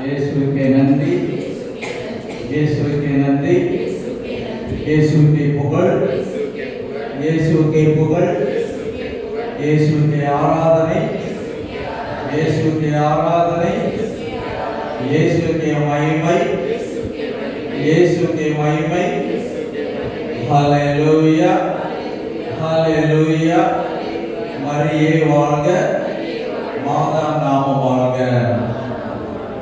இயேசுவுக்கே நன்றி, இயேசுவுக்கே நன்றி, இயேசுவுக்கே புகழ், இயேசுவுக்கே புகழ், இயேசுவுக்கே ஆராதனை, இயேசுவுக்கே ஆராதனை, இயேசுவுக்கே மகிமை, இயேசுவுக்கே மகிமை. ஹல்லேலூயா, ஹல்லேலூயா. மரியே வாழ்க, மாதா நாமம் வாழ்க.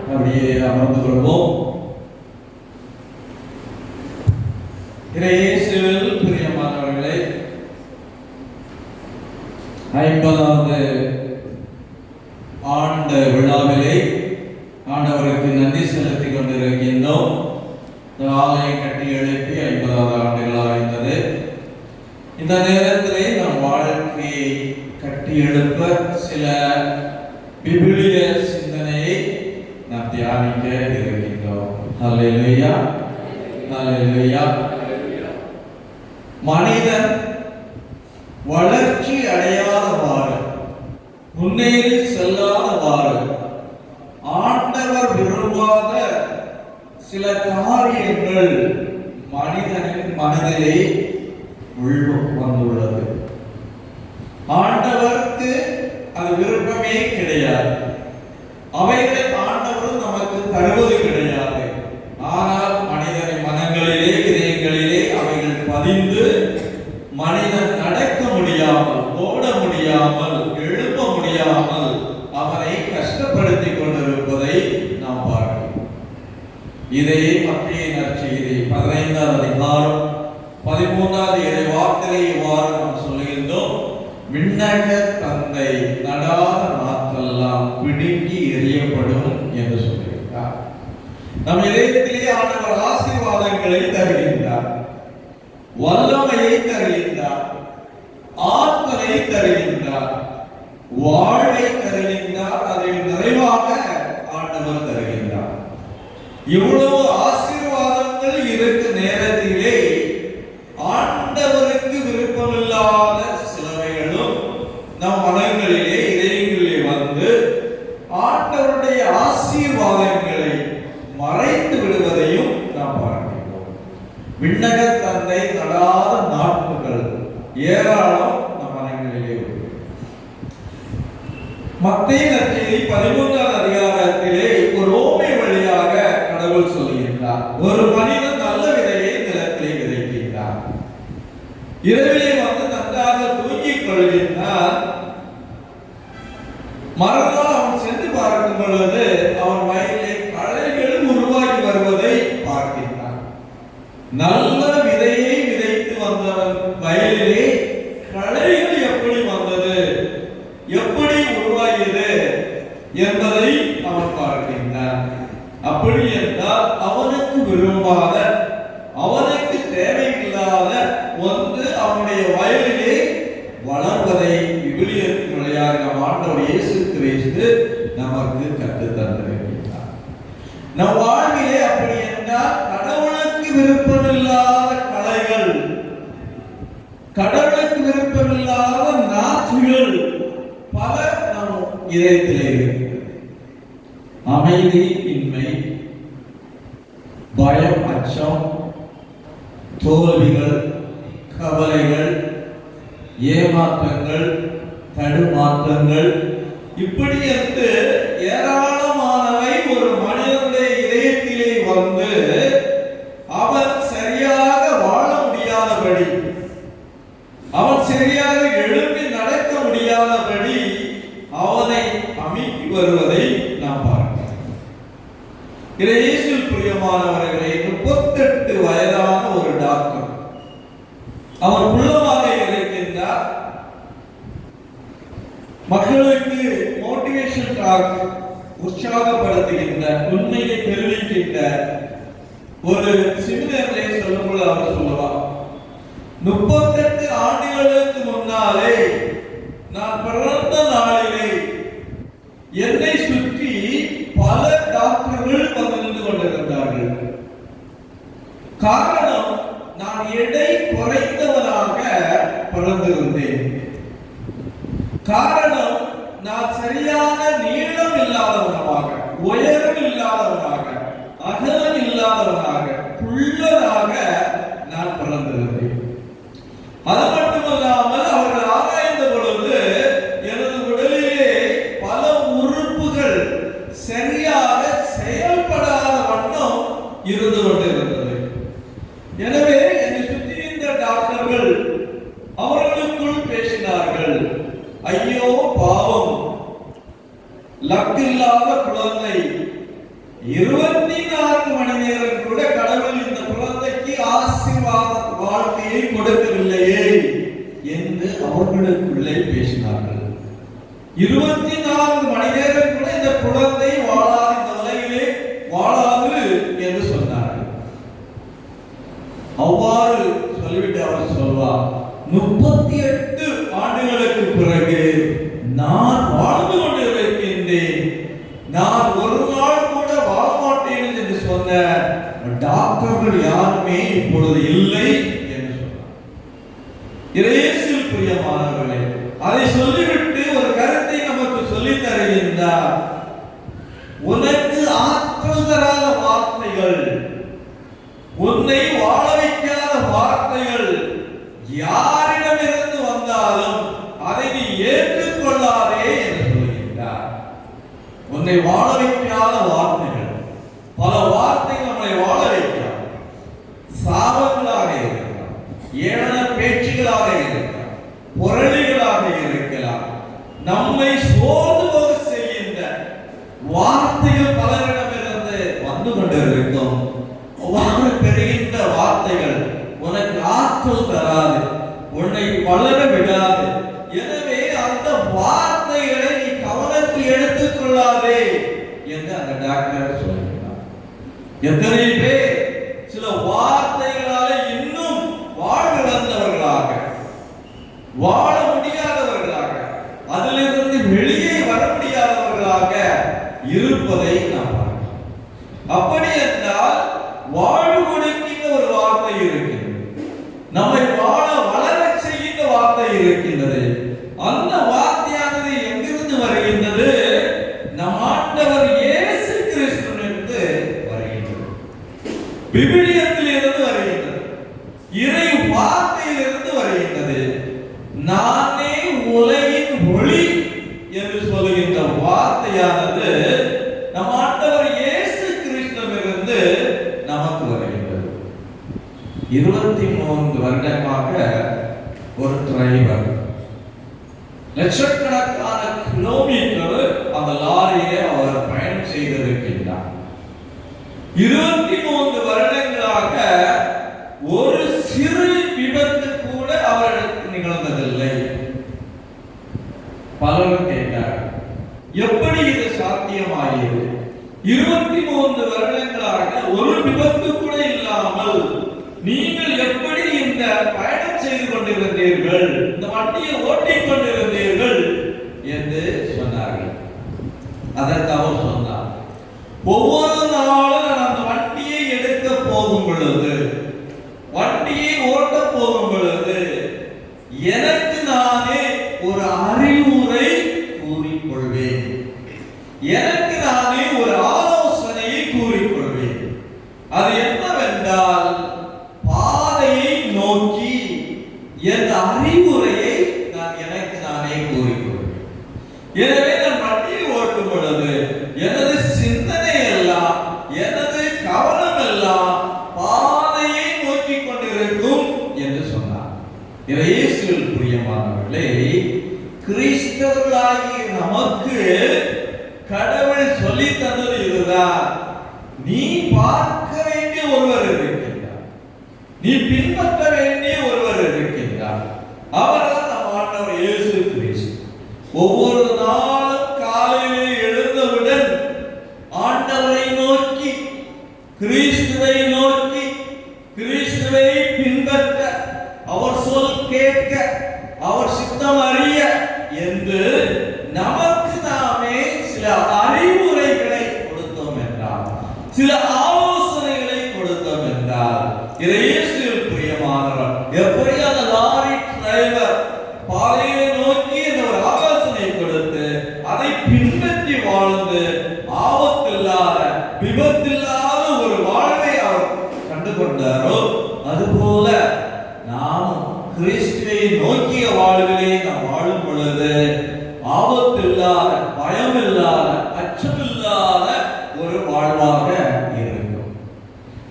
அப்படியே அமர்ந்து கொள்வோம். இயேசுவில் பிரியமானவர்களே, 50வது ஆண்டு விழாவிலே ஆண்டவருக்கு நன்றி செலுத்திக் கொண்டிருக்கின்றோம். இந்த ஆலயம் கட்டி எழுப்பி 50வது ஆண்டுகளாகின்றது. இந்த நேரத்திலே நம் வாழ்க்கையை கட்டி எழுப்ப சில விவிலிய சிந்தனையை நாம் தியானிக்க இருக்கின்றோம். ஹல்லேலூயா, ஹல்லேலூயா. மனிதன் வளர்ச்சி அடையாதவாறு, முன்னேறி செல்லாதவாறு, ஆண்டவர் விரும்பாத சில காரியங்கள் மனிதனின் மனதிலே வந்துள்ளது. ஆண்டவருக்கு அது விருப்பமே கிடையாது. அவைகளை ஆண்டவரும் நமக்கு தருவது கிடையாது. ஆனால் மனிதனின் மனங்களிலே, இதயங்களிலே அவைகள் பதிந்து மனிதன் நடக்க முடியாமல், ஓட முடியாமல், எழுப்ப முடியாமல் அவனை கஷ்டப்படுத்திக் கொண்டிருப்பதை நாம் பார்க்கிறோம். இதையே மத்திய நற்செய்தி 15வது அதிகாரம் 13வது இறை வார்த்தையை இவ்வாறு நாம் சொல்லுகின்றோம். விண்ணக தந்தை நடாத நாற்றெல்லாம் பிடுங்கி எறியப்படும் என்று சொல்லுகிறார். நம் இதயத்திலே ஆண்டவர் ஆசீர்வாதங்களை தருகின்றார், வல்லமையை தருகின்றார், ஆற்றலை தருகின்றார், வாழ்வை தருகின்றார். அதை நிறைவாக ஆண்டவர் தருகின்றார். இவ்வளவு ஆசீர்வாதங்கள் இருக்க நேரத்திலே ஆண்டவருக்கு விருப்பமில்லாத சிலவைகளும் நம் மனங்களிலே, இதயங்களிலே வந்து ஆண்டவருடைய ஆசீர்வாதங்களை மறைத்து விடுவதையும் நாம் பார்க்கிறோம். விண்ணக தந்தை நடாத நாட்கள் ஏராளம் நம் மனங்களிலே. மத்தேயு நற்செய்தி 13வது அதிகாரத்திலே ஒரு ஓமை வழியாக கடவுள் சொல்லுகின்றார். ஒரு மனிதன் நல்ல விதையை நிலத்திலே விதைக்கின்றார். இரவிலே வந்து நன்றாக தூங்கிக் கொள்கின்றார். மறுநாள் அவன் சென்று பார்க்கும் பொழுது அவன் வயலிலே களைகள் உருவாகி வருவதை பார்க்கின்றான். நல்ல விதையை விதைத்து வந்தவன் வயலிலே களைகள் எப்படி வந்தது, எப்படி உருவாகியது என்பதை அவன் பார்க்கின்றான். அப்படி என்றால் அவனுக்கு விரும்பாத, அவனுக்கு தேவையில்லாத ஒன்று அவனுடைய வயலிலே வளர்வதை விவிலியத்தின் வழியாக ஆண்டவர் இயேசு கிறிஸ்து நமக்கு கற்றுத் தந்திருக்கிறார். நம் வாழ்விலே அப்படி என்றால் கடவுளுக்கு விருப்பமில்லாத கலைகள், கடவுளுக்கு விருப்பமில்லாத நாற்றுகள் பல நம் இதயத்திலே இருக்கிறது. அமைதி இன்மை, பயம், அச்சம், தோல்விகள், கவலைகள், ஏமாற்றங்கள், தடுமாற்றங்கள், இப்படி என்று ஏராளமானவை ஒரு மனிதனுடைய இதயத்திலே வந்து அவன் சரியாக வாழ முடியாதபடி, அவன் சரியாக எழுப்பி நடக்க முடியாதபடி அவனை அமுக்கி வருவதை நாம் பார்க்கிறோம். இயேசுவில் பிரியமானவர்களே, 38 வயதான ஒரு டாக்டர், அவர் உள்ளமாக இருக்கின்றார். மக்களுக்கு மோட்டிவேஷன் டாக், உற்சாகப்படுத்துகின்ற, உண்மையை தெரிவிக்கின்ற ஒரு சிமினரிலே சொல்லும்போது அவர் சொல்லுவார், 38 ஆண்டுகளுக்கு முன்னாலே நான் பிறந்த நாளிலே என்னை சுற்றி பல டாக்டர்கள் வந்து நின்று கொண்டிருந்தார்கள். காரணம், நான் எடை குறைந்தவனாக பிறந்திருந்தேன். காரணம், நான் சரியான உயரம் இல்லாதவனாக, அகலம் இல்லாதவனாக, குள்ளனாக நான் பிறந்திருந்தேன். அது மட்டுமல்லாமல் அவர்கள் ஆராய்ந்த பொழுது எனது உடலிலே பல உறுப்புகள் சரியாக செயல்படாத வண்ணம் இருந்து கொண்டிருந்தது. எனவே என்னை சுற்றி இருந்த டாக்டர்கள் அவர்களுக்குள் பேசினார்கள், ஐயோ பாவம், லக்கில்லாத குழந்தை, 24 மணி நேரம் கூட கடவுள் இந்த குழந்தைக்கு ஆசீர்வாத வாழ்க்கையை கொடுக்கவில்லையே என்று அவர்களுக்குள்ளே பேசினார்கள். 24 மணி நேரம் கூட இந்த குழந்தை வாழாது, இந்த உலகிலே வாழாது என்று சொன்னார்கள். அவ்வாறு சொல்லிவிட்டு அவர் சொல்வார், 38 ஆண்டுகளுக்கு பிறகு நான் வாழ்ந்து கொண்டிருக்கின்றேன், நான் ஒரு நாள் கூட வாழ மாட்டேன் என்று சொன்ன டாக்டர்கள் யாருமே இப்பொழுது இல்லை என்று சொன்னார். இயேசுவில் பிரியமானவர்களே, அதை சொல்லிவிட்டு ஒரு கருத்தை நமக்கு சொல்லித் தருகின்றார். உனக்கு ஆற்றல் தராத வார்த்தைகள், உன்னை வாழ வைக்காத வார்த்தைகள் யாரிடமிருந்து வந்தாலும் அதை நீ ஏற்றுக்கொள்ளாதே என்று சொல்கின்றார். உன்னை வாழ வைக்காத வார்த்தைகள், பல வார்த்தைகள் நம்மை வாழ வைக்கலாம். சாபங்களாக இருக்கலாம், ஏளன பேச்சுகளாக இருக்கலாம், புரளிகளாக இருக்கலாம், நம்மை சோர்ந்து போக செய்கின்ற வார்த்தைகள் பலரிடமிருந்து வந்து கொண்டிருக்கும். அவ்வாறு பெறுகின்ற வார்த்தைகள் உனக்கு ஆற்றல் தராது, உன்னை வளர விடாது. எனவே அந்த வார்த்தைகளை நீ கவனத்தில் எடுத்துக் கொள்ளாதே என்று அந்த டாக்டர் சொல்கிறார். எத்தனை பேர் சில வார்த்தைகளால இன்னும் வாழ்ந்தவர்களாக, வாழ முடியாதவர்களாக, அதிலிருந்து வெளியே வர முடியாதவர்களாக இருப்பதை நாம் பார்க்கிறோம். அப்படி என்றால் வாழ்வு கொடுக்கின்ற ஒரு வார்த்தை இருக்கிறது, நம்மை வாழ வளர செய்கின்ற வார்த்தை இருக்கின்றது. அந்த வார்த்தையானது எங்கிருந்து வருகின்றது? நம் ஆண்டவர் இயேசு கிறிஸ்துவிலிருந்து வருகின்றது, விவிலியத்தில் இருந்து வருகின்றது, இறை வார்த்தையிலிருந்து வருகின்றது. நானே உலகின் ஒளி என்று சொல்லுகின்ற வார்த்தையானது நம் ஆண்டவர் இயேசு கிறிஸ்துவிலிருந்து நமக்கு வருகின்றது. 23 வருடமாக ஒரு டிரைவர் லட்சக்கணக்கான கிலோமீட்டர் அந்த லாரியை அவர் பயணம் செய்திருக்கின்றார். 23 வருடங்களாக ஒரு சிறு விபத்து கூட அவர்களுக்கு நிகழ்ந்ததில்லை. பலரும் கேட்டார், எப்படி இது சாத்தியமாகியது? 23 வருடங்களாக ஒரு விபத்து கூட இல்லாமல் நீங்கள் எப்படி இந்த பயணம் செய்து கொண்டிருந்தீர்கள், இந்த வண்டியை ஓட்டிக் கொண்டிருந்தீர்கள் என்று சொன்னார்கள். அதற்கு அவர் சொன்னார், ஒவ்வொரு நாளும் நான் அந்த வண்டியை எடுக்க போகும் பொழுது, வண்டியை ஓட்ட போகும் பொழுது எனக்கு நானே ஒரு அறிவுரை கூறிக்கொள்வேன், எனக்கு நானே ஒரு ஆலோசனையை கூறிக்கொள்வேன். அது என்னவென்றால், பாதையை நோக்கி என் அறிவுரையை நான் எனக்கு நானே கூறிக்கொள்வேன். எனவே நான் வண்டியை ஓட்டும் பொழுது எனது சிந்தனை எல்லாம், எனது கவனம் எல்லாம் பாதையை நோக்கி கொண்டிருக்கும் என்று சொன்னார். இயேசுவில் பிரியமானவர்களே, கிறிஸ்தவர்களாகிய நமக்கு கடவுள் சொல்லி தந்தது இதுதான். நீ பார்க்க வேண்டிய ஒருவர் இருக்கின்றார், நீ பின்பற்ற வேண்டிய ஒருவர் இருக்கின்றார். அவர்தான் நம் ஆண்டவர் இயேசு கிறிஸ்து. ஒவ்வொரு நாளும் காலையிலே எழுந்தவுடன் ஆண்டவரை நோக்கி, கிறிஸ்துவை நோக்கி, கிறிஸ்துவை பின்பற்ற, அவர் சொல் கேட்க, அவர் சித்தம் அறிய என்று நமக்கு நாமே சில அறிவுரைகளை கொடுத்தோம் என்றார், சில ஆலோசனைகளை கொடுத்தோம் என்றார். இயேசுவில் பிரியமானவர் எப்படி அந்த லாரி டிரைவர் பாதையை நோக்கி ஒரு ஆலோசனை கொடுத்து அதை பின்பற்றி வாழ்ந்து ஆபத்தில் விபத்தில்லாத ஒரு வாழ்வை அவர் கண்டுகொண்டாரோ அதுபோல நாம் கிறிஸ்துவை நோக்கிய வாழ்விலே நாம் வாழும் பொழுது ஆபத்தில்லாத, பயமில்லாத, அச்சமில்லாத ஒரு வாழ்வாக இருக்கும்.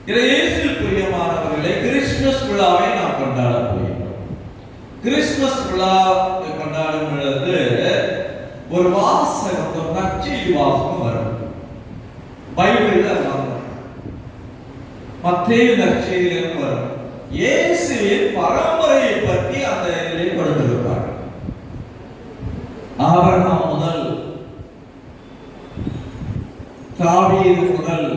இயேசுவில் பிரியமானவர்களே, கிறிஸ்துமஸ் விழாவை நாம் கொண்டாட போகிறோம். கிறிஸ்துமஸ் விழா கொண்டாடும் பொழுது ஒரு வாசகம், ஒரு நற்செய்தி வாசகம் வரும். பைபிள்ல வரும், மத்தேயு நற்செய்தியிலும் வரும். இயேசுவின் பரம்பரையை பற்றி அந்த இதிலே கொடுத்திருப்பார்கள். ஆபிரகாம் முதல் தாவீது முதல்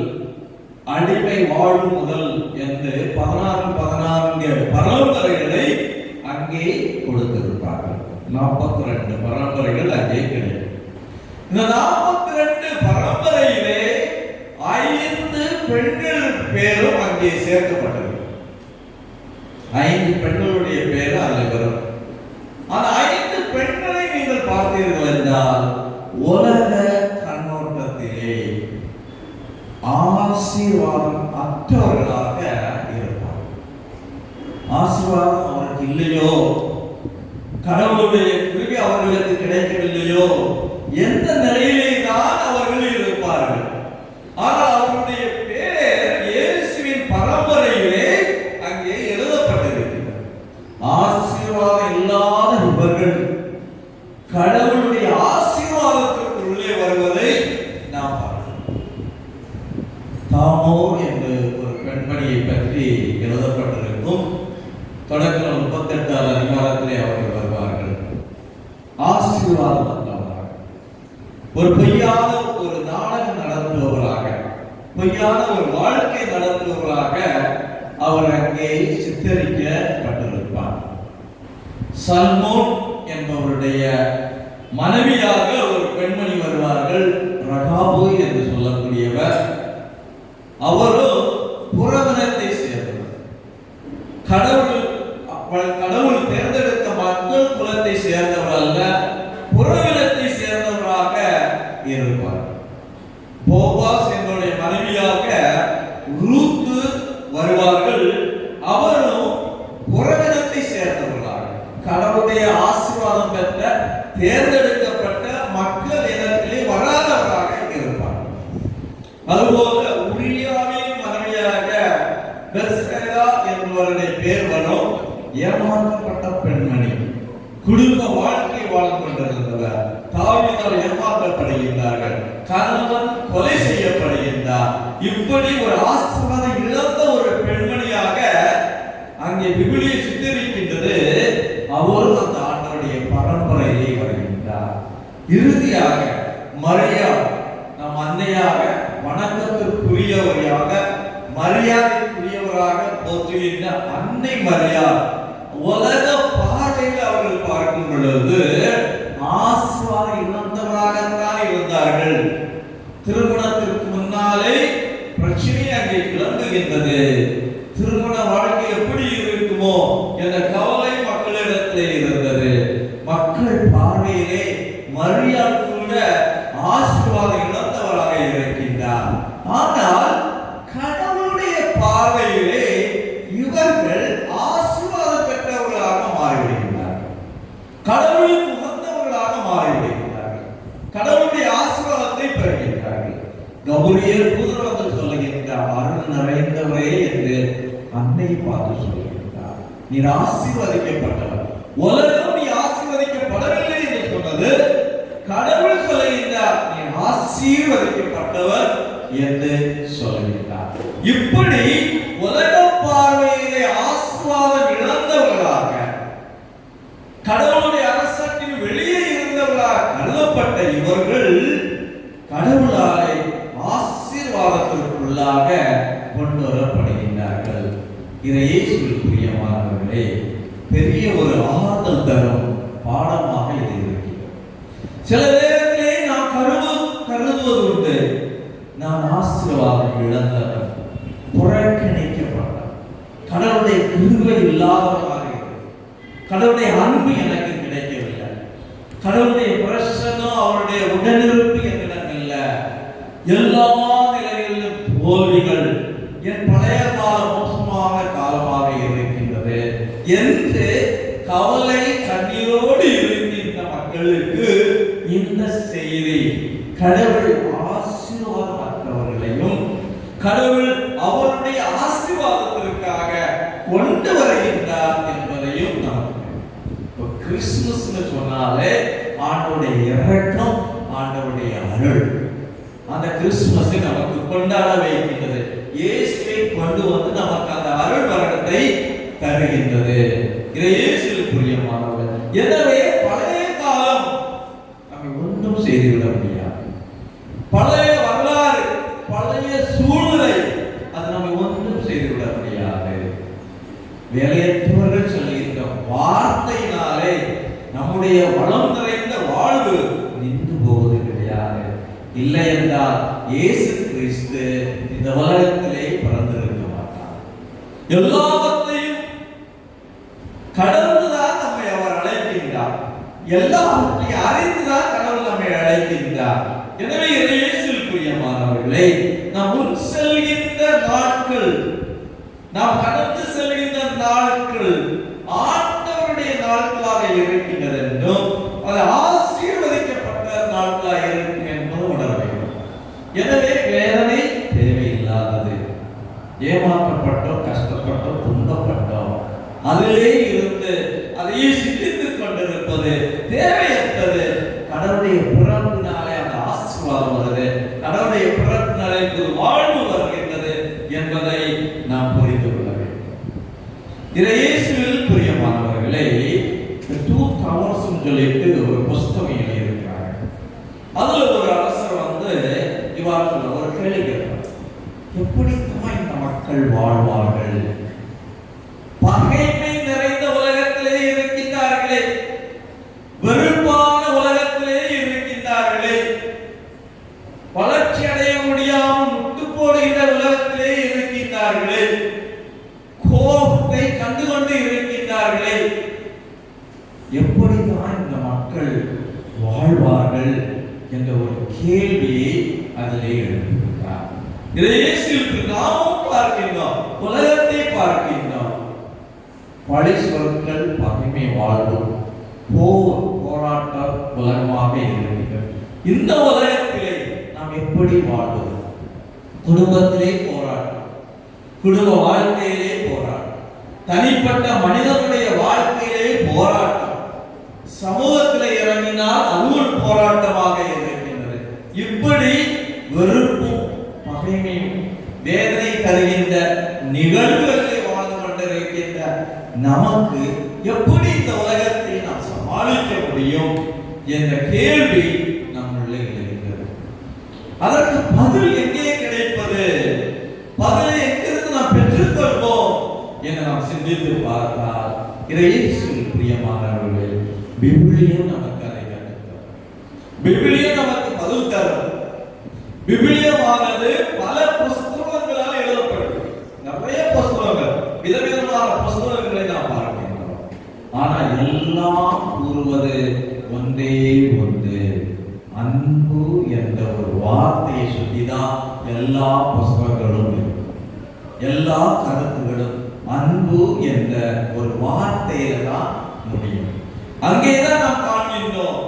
அடிமை வாழ்வு முதல் என்று 14 பரம்பரைகளை அங்கே கொடுத்திருப்பார்கள். 42 பரம்பரைகள் அங்கே கிடைக்கும். இந்த 42 பரம்பரையிலே 5 பெண்கள் பேரும் அங்கே சேர்க்கப்பட்டது. 5 பெண்களுடைய பேர் அதில் வரும். அந்த 5 பெண்களை நீங்கள் பார்த்தீர்கள் என்றால் உலக கண்ணோட்டத்திலே ஆசீர்வாதம் அற்றவர்களாக இருப்பார். ஆசீர்வாதம் அவருக்கு இல்லையோ, கடவுளுடைய கிருபை அவர்களுக்கு கிடைக்கவில்லையோ, எந்த நிலையிலே தான் அவர்கள் இருப்பார்கள். ஆனால் அவருடைய பேர் இயேசுவின் பரம்பரையிலே அங்கே எழுதப்பட்டிருக்கிறது. ஆசீர்வாதம் இல்லாத இவர்கள் கடவுளுடைய ஆசீர்வாதத்திற்கு உள்ளே வருவதை நாம் பார்க்கிறோம். தாமோ என்று ஒரு பெண்மணியை பற்றி எழுதப்பட்டிருக்கும். தொடக்கம் 38 அதிகாரத்திலே அவர்கள் வருவார்கள். ஆசீர்வாதம் அற்றவராக, ஒரு பொய்யான ஒரு நாடகம் நடத்துபவராக, பொய்யான ஒரு வாழ்க்கை நடத்துபவராக அவர் அங்கே சித்தரிக்கப்பட்டிருப்பார். சல்மோன் என்பவருடைய மனைவியாக ஒரு பெண்மணி வருவார்கள், ரகாபு என்று சொல்லக்கூடியவர். அவரும் புறவினத்தை சேர்ந்தவர். கடவுள் தேர்ந்தெடுத்த மக்கள் குலத்தை சேர்ந்தவர் அல்ல, புறவினத்தை சேர்ந்தவராக இருப்பார். போவாஸ் என்பவருடைய மனைவியாக ரூத்து வருவார்கள். அவரும் புறவினத்தை சேர்ந்தவர்களாக, கடவுளுடைய ஆசீர்வாதம் பெற்ற தேர்ந்தெடுக்கப்பட்ட மக்கள் இனத்திலே வராதவராக இருப்பார். அதுபோல உரியாவின் மனைவியாக பெத்சேதா என்பவருடைய பேர் வரும். ஏமாற்றப்பட்ட பெண்மணி, குடும்ப வாழ்க்கை வாழ்ந்து கொண்டிருந்தவர். தாவீதால் ஏமாற்றப்படுகின்றார்கள், கணவன் கொலை செய்யப்படுகின்றார். இப்படி ஒரு ஆசீர்வாதம் இழந்த ஒரு பெண்மணியாக அங்கே விபிலிய சித்தரிக்கின்றது. அவரும் அந்த ஆண்டவருடைய பரம்பரையிலே வருகின்றார். இறுதியாக மரியா, நம் அன்னையாக, வணக்கத்திற்குரியவராக, மரியாதைக்குரியவராக போற்றுகின்ற அன்னை மரியா உலக பார்வையில் அவர்கள் பார்க்கும் பொழுது ஆசீர்வாதம் இழந்தவராகத்தான் இருந்தார்கள். திருமணத்திற்கு முன்னாலே பிரச்சனை அங்கே கிளம்புகின்றது. திருமண வாழ்க்கை எப்படி இருக்குமோ என்ற கவலை மக்களிடத்திலே இருந்தது. மக்கள் பார்வையிலே மரியா கூட ஆசீர்வாதம் இழந்தவராக இருக்கின்றார். ஆனால் கடவுளுடைய பார்வையிலே இவர்கள் ஆசீர்வாதம் பெற்றவர்களாக மாறிவிடுகிறார்கள், கடவுளுக்கு உகந்தவர்களாக மாறிவிடுகிறார்கள், கடவுளுடைய ஆசீர்வாதத்தை பெறுகின்றார்கள். கபிரியேல் தூதர் வந்து சொல்லுகின்றார், அருள் நிறைந்தவரே என்று அன்னை பார்த்து சொல்லுகின்றார், நீர் ஆசீர்வதிக்கப்பட்டவர். உலகம் நீ ஆசீர்வதிக்கப்படவில்லை என்று சொன்னது, கடவுள் சொல்லுகின்றார் நீ ஆசீர்வதிக்கப்பட்டவர் என்று சொல்லுகின்றார். இப்படி உலக பார்வையிலே ஆசீர்வாதம் இழந்தவர்களாக, கடவுளுடைய அரசத்தின் வெளியே இருந்தவர்களாக கருதப்பட்ட இவர்கள் கடவுளாலே ஆசீர்வாதத்திற்குள்ளாக கொண்டு வரப்படுகின்றார்கள். இதை இயேசுவில் பிரியமானவர்களே, பெரிய ஒரு ஆறுதல் தரும் பாடமாக இது இருக்கிறது. சில நேரத்திலே நாம் கருதுவது உண்டு, நான் ஆசீர்வாதம் இழந்தவன், புறக்கணிக்கப்பட்டவன், கடவுளுடைய கிருபை இல்லாதவனாக இருக்கிறது, கடவுளுடைய அன்பு எனக்கு கிடைக்கவில்லை, கடவுளுடைய பிரசன்னம் அவருடைய உடனிருப்பு என்னிடம் இல்லை, எல்லா நிலைகளிலும் தோல்விகள், என் பழைய காலம் மோசமான காலமாக இருக்கின்றது என்று கவலை கண்ணீரோடு இருக்கின்ற மக்களுக்கு இந்த செய்தி கடவுள் ஆசீர்வாதமற்றவர்களையும் கடவுள் அவருடைய ஆசீர்வாதத்திற்காக கொண்டு வருகின்றார் என்பதையும் நமக்கு கிறிஸ்துமஸ் சொன்னாலே ஆண்டவருடைய இரக்கம், ஆண்டவருடைய அருள். அந்த கிறிஸ்துமஸை நமக்கு கொண்டாட வைக்கின்றது. இயேசுவை கொண்டு வந்து நமக்கு அந்த அருள் வரத்தை தருகின்றது. இதை இயேசுவில் பிரியமானவர்கள். எனவே பழைய காலம் நம்மை ஒன்றும் செய்துவிட முடியாது. பழைய வரலாறு, பழைய சூழ்நிலை அது நம்மை ஒன்றும் செய்துவிட முடியாது. வேலையற்றவர்கள் சொல்லுகின்ற வார்த்தையினாலே நம்முடைய வளம் நிறைந்த வாழ்வு நின்று போவது கிடையாது. இல்லை என்றால் இயேசு கிறிஸ்து இந்த உலகத்திலே பிறந்திருக்க மாட்டார். எல்லாவற்றையும் கடந்துதான் நம்மை அவர் அழைக்கின்றார். எல்லாவற்றையும் அறிந்துதான் கடவுள் நம்மை அழைக்கின்றார். எனவே இயேசுவில் பிரியமானவர்களே, நாம் முன் செல்கின்ற நாட்கள், நாம் கடந்து செல்கின்ற நாட்கள் ஆண்டவருடைய நாட்களாக இருக்கின்றது என்றும் அது ஆசீர்வதிக்கப்பட்ட நாட்களாக இருக்கும் என்பதும் உணர வேண்டும். எனவே வேதனை தேவையில்லாதது. ஏமாற்றப்பட்டோம், கஷ்டப்பட்டோம், துன்பப்பட்டோம், அதிலே இருந்து அதையே சிந்தித்துக் கொண்டிருப்பது தேவையற்றது. கடவுளுடைய பிறப்பினாலே அந்த ஆசீர்வாதம் வருது, கடவுளுடைய பிறப்பினாலே வாழ்வு வருகின்றது என்பதை நாம் புரிந்து கொள்ள வேண்டும். இயேசுவில் பிரியமானவர்களே, 2 Towers சொல்லிட்டு ஒரு புஸ்தகம் எழுதியிருக்கிறாங்க. அதுல ஒரு அரசர் வந்து இவ்வாறு சொல்ல ஒரு கேள்வி கேட்கிறார். எப்படித்தான் இந்த மக்கள் வாழ்வார்கள்? பகைமை நிறைந்த உலகத்திலே இருக்கின்றார்களே, வெறுப்பான உலகத்திலே இருக்கின்றார்களே, வளர்ச்சி அடைய முடியாமல் முட்டு போடுகின்ற உலகத்திலே இருக்கின்றார்களே, கோபத்தை கண்டுகொண்டு இருக்கின்றார்களே, எப்படிதான் இந்த மக்கள் வாழ்வார்கள் என்ற ஒரு கேள்வியை அதிலே எழுப்புகிறார். இதை இயேசுவுக்கு நாமும் பார்க்கின்றோம், உலகத்தை பார்க்கின்றோம். பழி சொற்கள், பகைமை வாழ்வு, போராட்ட உலகமாக இருக்கிறது. இந்த உலகத்திலே நாம் எப்படி வாழ்வது? குடும்பத்திலே போராட்டம், குடும்ப வாழ்க்கையிலே போராட்டம், தனிப்பட்ட மனிதனுடைய வாழ்க்கையிலே போராட்டம், சமூகத்திலே இறங்கினால் அதுவும் போராட்டமாக இருக்கின்றது. இப்படி வெறுப்பும் பகைமையும் வேதனை தருகின்ற நிகழ்வுகளை வாழ்ந்து கொண்டிருக்கின்ற நமக்கு எப்படி இந்த உலகத்தை நாம் சமாளிக்க முடியும் என்ற கேள்வி நம்முள்ளே எழுகிறது. அதற்கு பதில் எங்கே கிடைப்பது? பதிலை எங்கிருந்து நாம் பெற்றுக்கொள்வோம் என்று நாம் சிந்தித்து பார்த்தால் இயேசுவில் பிரியமானவர்களே, விவிலியம் நமக்கு அதை கற்றுத்தரும். விவிலியம் நமக்கு பதில் தரும். விவிலியமானது பல புஸ்தகங்களால் எழுதப்பட்டது. நிறைய புஸ்தகங்கள், விதவிதமான புஸ்தகங்களை நாம் பார்க்கின்றோம். ஆனால் எல்லாம் கூறுவது ஒன்றே ஒன்று, அன்பு என்ற ஒரு வார்த்தையை சொல்லிதான் எல்லா புஸ்தகங்களும் இருக்கும். எல்லா கருத்துகளும் அன்பு என்ற ஒரு வார்த்தையில தான் முடியும். அங்கேதான் நாம் காண்கின்றோம்.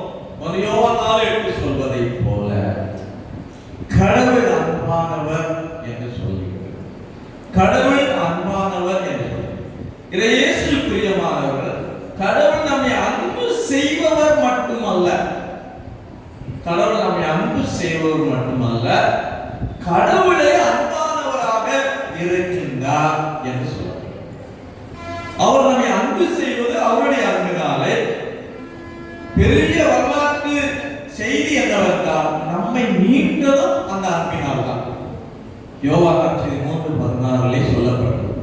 யோவான் எடுத்து சொல்வதை போல கடவுள் அன்பானவர் என்று சொல்லுகிறது. கடவுள் அன்பானவர் என்று சொல்லுகிறது. இயேசுவில் பிரியமானவர், கடவுள் நம்மை அன்பு செய்பவர் மட்டுமல்ல, கடவுள் நம்மை அன்பு செய்பவர் மட்டுமல்ல, கடவுளே அன்பானவராக இருக்கின்றார் என்று சொல்லுகிறார். அவர் நம்மை அன்பு செய்வது அவருடைய அன்பினாலே. பெரிய வரலாற்று செய்தி என்னவென்றால் நம்மை மீட்டதும் அந்த அன்பினால் தான். யோவான் 3:16 சொல்லப்பட்டது,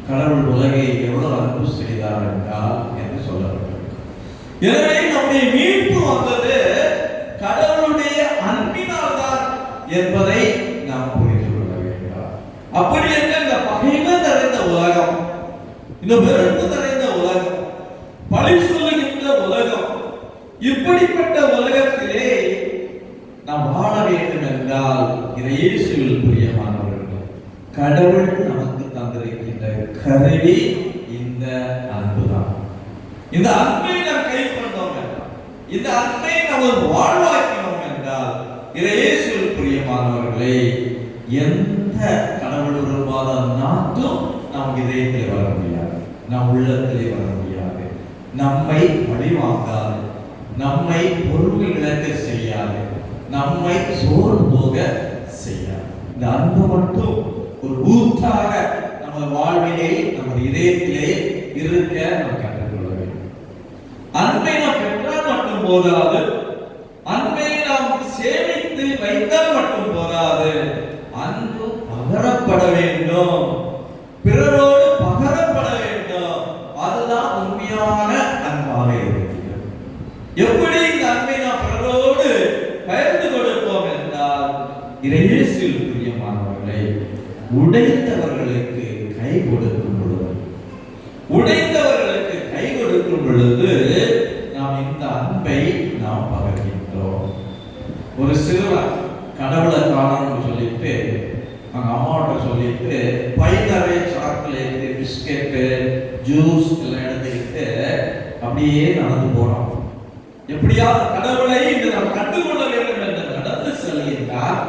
கடவுள் உலகை எவ்வளவு அன்பு செய்தார் என்றால் என்று சொல்லப்பட்டது. எனவே நம்முடைய மீட்பு வந்தது கடவுளுடைய அன்பினால் தான் என்பதை நாம் புரிந்து கொள்ள வேண்டும். அப்படி என்ற இந்த பகைமை நிறைந்த உலகம், இந்த வெறுப்பு நிறைந்த உலகம், பழி சொல்லுகின்ற உலகம், இப்படிப்பட்ட உலகத்திலே நாம் வாழ வேண்டும் என்றால் இயேசுவில் பிரியமானவர்கள், கடவுள் நமக்கு தந்திருக்கின்ற கருவி இந்த அன்புதான். இந்த அன்பை நாம் கை கொண்டோம் என்றால், இந்த அன்பை நாம் வாழ்வாக்கினோம் என்றால் இயேசுவில் பிரியமானவர்களே, எந்த கடவுள் விரும்பாத நாட்டும் நம் இதயத்தில் வர முடியாது, நம் உள்ளத்திலே வர முடியாது, நம்மை வழிவாங்காது, நம்மை பொறுமை இழக்க செய்யாது, நம்மை சோர்ந்து போக செய்யாது. இந்த அன்பு மட்டும் ஒரு ஊற்றாக நமது வாழ்விலே நமது இதயத்திலே இருக்க நாம் கற்றுக்கொள்ள வேண்டும். அன்பை நாம் பெற்றால் மட்டும் போதாது, அன்பை நாம் சேமித்து வைத்தால் மட்டும் போதாது, அன்பு பகரப்பட வேண்டும், பிறரோடு பகரப்பட வேண்டும். அதுதான் உண்மையான அன்பாக இருக்கிறது. எப்படி இந்த அன்பை நாம் பிறரோடு பகிர்ந்து கொடுப்போம் என்றால், இயேசுவில் பிரியமானவர்களை, உடைந்தவர்களுக்கு கை கொடுக்கும் பொழுது, உடைந்தவர்களுக்கு கை கொடுக்கும் பொழுது நாம் இந்த அன்பை நாம் பகிர்கின்றோம். ஒரு சிறுவன் கடவுளை காணணும்னு சொல்லிட்டு அவங்க அம்மாவோட சொல்லிட்டு பை நிறைய சாக்லேட்டு, பிஸ்கெட்டு, ஜூஸ் எல்லாம் எடுத்துக்கிட்டு அப்படியே நடந்து போறோம். எப்படியாவது கடவுளை இன்று நாம் கண்டுகொள்ள வேண்டும் என்று நடந்து செல்கின்றார்.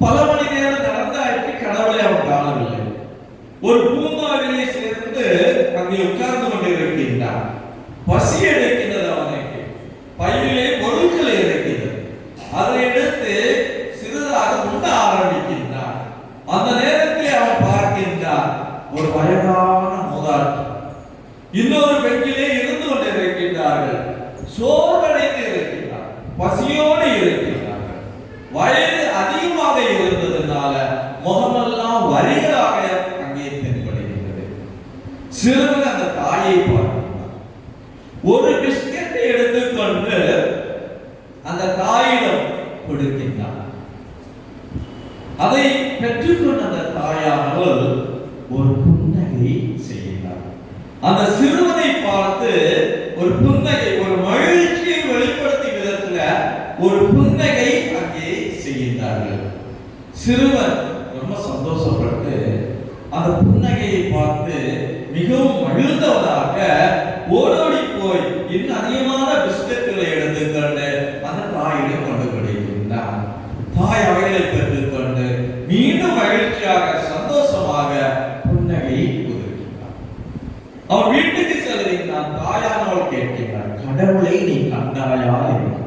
பல மணி நேரம் நடந்தாயிட்டு கடவுளை அவன் காணவில்லை. ஒரு பூங்காவிலே சேர்ந்து அங்கே உட்கார்ந்து கொண்டிருக்கின்றார். பசி எடுக்கின்றது அவனுக்கு, பையிலே பொருட்கள் இருக்கிறது, அதை எடுத்து சிறிதாக உண்ண ஆரம்பிக்கின்றார். அந்த நேரத்தில் அவன் பார்க்கின்றார், ஒரு வயதான மூதாட்டி இன்னொரு பெண்ணிலே இருந்து கொண்டிருக்கின்றார்கள். சோர்வடைந்து இருக்கின்றார், பசியோடு இருக்கின்றார்கள். வயது அதிகமாக இருந்ததுனால முகமெல்லாம் வரிகளாக அங்கே தென்படுகின்றது. சிறுவன் அந்த தாயை பார்க்கின்றார். ஒரு பிஸ்கெட்டை எடுத்துக்கொண்டு அந்த தாயிடம் கொடுக்கின்றார். அதை பெற்றுக்கொண்ட அந்த தாயானவள் ஒரு புன்னகை செய்கிறார். அந்த சிறுவனை பார்த்து ஒரு புன்னகை, ஒரு மகிழ்ச்சியை வெளிப்படுத்தும் விதத்துல ஒரு புன்னகை அங்கே செய்கின்றார்கள். சிறுவன் ரொம்ப சந்தோஷப்பட்டு அந்த புன்னகையை பார்த்து மிகவும் மகிழ்ந்தவனாக ஓடோடி போய் இன்னும் அதிகமான பிஸ்கட்டுகளை எடுத்துக்கொண்டு அந்த தாயிடம் கொண்டு கொடுக்கின்றான். தாய் அவைகளை பெற்றுக்கொண்டு மீண்டும் மகிழ்ச்சியாக சந்தோஷமாக புன்னகையை உதிர்க்கின்றான். அவன் வீட்டுக்கு செல்கின்றான். தாயானவள் கேட்கின்றான், கடவுளை நீ கண்டாயா என்று,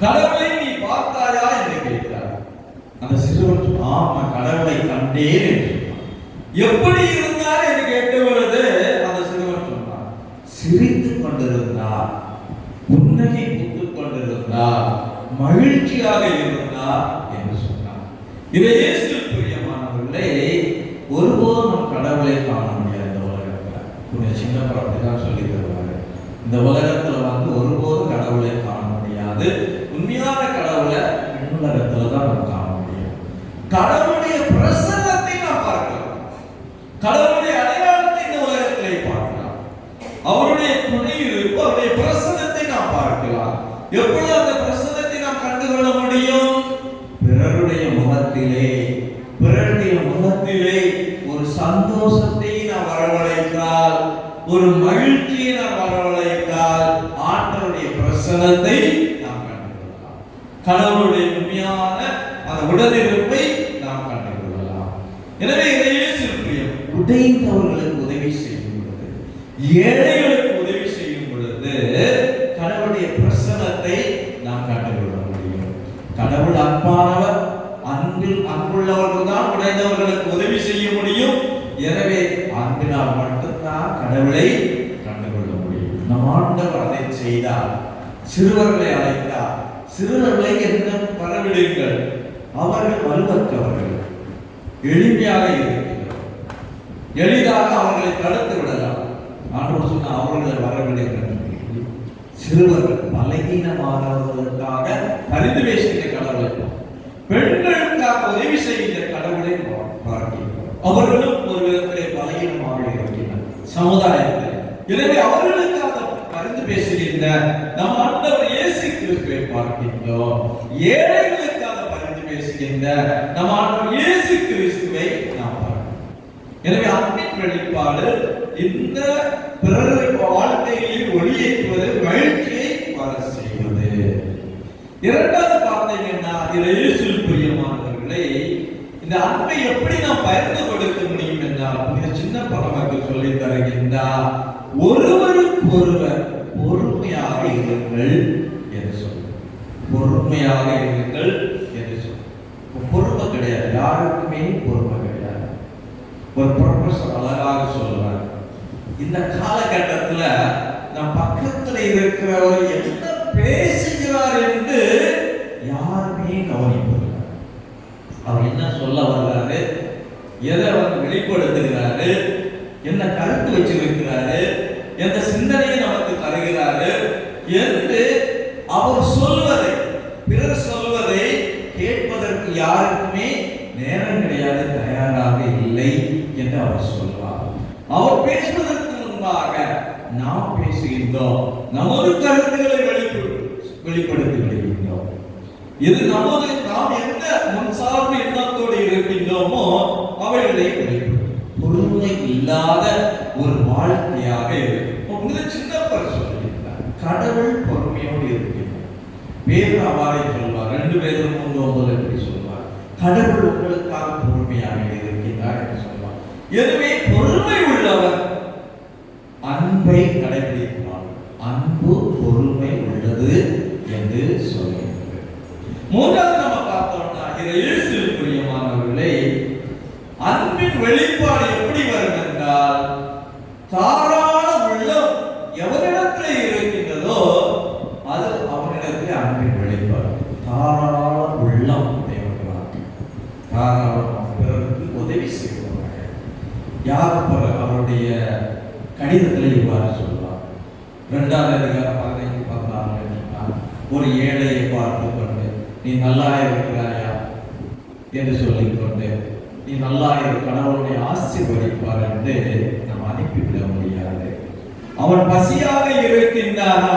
கடவுளை நீ பார்த்தாயா என்று கேட்கிறார். அந்த சிறுவன் ஆமா கடவுளை கண்டேன் என்று, எப்படி இருந்தார் என்று கேட்டு வருது. அந்த சிறுவன் சொன்னார், சிரித்துக் கொண்டிருந்தார், புன்னகை பூத்துக் கொண்டிருந்தார், மகிழ்ச்சியாக இருந்தார் என்று சொன்னார். இதை இயேசுவில் பிரியமானவர்களே, ஒருபோதும் நம் கடவுளை காண முடியாது. இந்த உலகத்துல கொஞ்சம் சின்ன அப்படிதான் சொல்லி தருவாரு. இந்த உலகத்துல ஒருபோதும் கடவுளை காண முடியாது. உண்மையான கடவுளை விண்ணுலகத்துல தான் நாம் காண முடியும். கடவுளுடைய பிரசன்னத்தை நாம் பார்க்கலாம், கடவுளுடைய அடையாளத்தை இந்த உலகத்திலே பார்க்கலாம், அவருடைய துணை இருப்பு, அவருடைய பிரசன்னத்தை நாம் பார்க்கலாம். எப்பொழுது அந்த பிரசன்னத்தை நாம் கண்டுகொள்ள முடியும்? பிறருடைய முகத்திலே, பிறருடைய முகத்திலே ஒரு சந்தோஷத்தை நாம் வரவழைத்தால், ஒரு மகிழ்ச்சியை நாம் வரவழைத்தால், ஆண்டவருடைய பிரசன்னத்தை நாம் கண்டுகொள்ளலாம். கடவுளுடைய உண்மையான அந்த உடனிருப்பை நாம் கண்டுகொள்ளலாம். எனவே இயேசுவில் பிரியம், உடைந்தவர்களுக்கு உதவி செய்யும் பொழுது, ஏழைகளுக்கு உதவி செய்யும் பொழுது கடவுளுடைய பிரசன்னத்தை நாம் கண்டுகொள்ள முடியும். கடவுள் அன்பானவர், அன்புள்ளவர்கள் தான் உடைந்தவர்களுக்கு உதவி செய்ய முடியும். எனவே அன்பினால் மட்டும்தான் கடவுளை கண்டுகொள்ள முடியும். நம் ஆண்டவர் அதை செய்தார். சிறுவர்களை அழைத்தார். சிறுவர்களை என்ன வரவிடுங்கள், அவர்கள் வலுவற்றவர்கள், எளிமையாக இருக்கிறார், எளிதாக அவர்களை தடுத்து விடலாம். ஆண்டவர் சொன்ன அவர்களை வரவிடுங்கள். சிறுவர்கள் பலகீனமானவர்களுக்காக பரிந்து பேசுகின்ற கடவுளை, பெண்களுக்காக உதவி செய்கின்ற கடவுளை பார்க்கிறோம். அவர்களும் ஒரு விதத்திலே பலகீனமாக இருக்கின்றனர் சமுதாயத்தில். எனவே அவர்களுக்காக பரிந்து பேசுகின்ற நம் ஆண்டவர் இயேசு கிறிஸ்துவை பார்க்கின்றோம். ஏழைகளுக்காக பரிந்து பேசுகின்ற நம் ஆண்டவர் இயேசு கிறிஸ்துவை நாம் பார்க்கிறோம். எனவே அன்பின் வெளிப்பாடு இந்த பிறரை வாழ்க்கையில் ஒளியேற்றுவது, மகிழ்ச்சியை வர செய்வது. இரண்டாவது பார்த்தீங்கன்னா, இயேசுவில் பிரியமானவர்களே, இந்த அன்பை எப்படி நாம் பகிர்ந்து கொடுக்க முடியும் என்றால், மிக சின்ன பரமக்கு சொல்லி தருகின்றார், ஒருவருக்கு ஒருவர் பொறுமையாக இருங்கள் என்று சொல்லுங்கள். பொறுமையாக இருங்கள் என்று சொல்லுங்கள். பொறுமை கிடையாது, யாருக்குமே பொறுமை கிடையாது. ஒரு ப்ரொஃபஸர் அழகாக சொல்லுவார், இந்த காலகட்டத்தில் நம் பக்கத்தில் இருக்கிறவர் என்ன பேசுகிறார் என்று யாருமே கவனிப்பதில்லை. அவர் என்ன சொல்ல வர்றாரு, எதை அவர் வெளிப்படுத்துகிறாரு, என்ன கருத்து வச்சிருக்கிறாரு, எந்த சிந்தனையை நமக்கு தருகிறாரு என்று அவர் சொல்வதை, பிறர் சொல்வதை கேட்பதற்கு யாருக்குமே நேரம் கிடையாது, தயாராக இல்லை என்று அவர் சொல்வார். அவர் பேசுவதற்கு முன்பாக நாம் பேசுகின்றோம், நமது கருத்துக்களை வெளிப்படுத்தி விடுகின்றோம். இது நமது, நாம் எந்த முன்சார்பு எண்ணத்தோடு இருக்கின்றோமோ அவைகளை பொறுமை இல்லாத ஒரு வாழ்க்கையாக இருக்கும். சின்னப்பர் சொல்லியிருந்தார், கடவுள் பொறுமையோடு இருக்கின்றார். பேர் அவ்வாறே சொல்வார், 2 பேரும் 3:9 எப்படி சொல்வார், கடவுள் உங்களுக்காக பொறுமையாக இருக்கின்றார் என்று சொல்வார். எனவே பொறுமை உள்ளவர் அன்பை கடைபிடிப்பார். அன்பு பொறுமை உள்ளது என்று சொல்லுகிறது. மூன்றாவது நம்ம பார்த்தோம்னா, இயேசுவில் பிரியமானவர்களே, அன்பின் வெளிப்பாடு எப்படி வரும் என்றால், தாராள உள்ளம் எவரிடத்தில் இருக்கின்றதோ அது அவனிடத்தில் அன்பின் வெளிப்பாடு. தாராள உள்ளம் தேவைப்படுறாங்க, தாராளம் பிறருக்கு உதவி செய்வாங்க. யார் அவருடைய கடிதத்தில் இவ்வாறு சொல்வார், 2ஆம் அதிகாரம் 15-16, ஒரு ஏழையை பார்த்து கொண்டு நீ நல்லா இருக்கிறாயா என்று சொல்லிக்கொண்டு நீ நல்லா கடவுளுடைய ஆசீர்வதிப்பார் என்று நாம் அனுப்பிவிட முடியாது. அவன் பசியாக இருக்கின்றானா,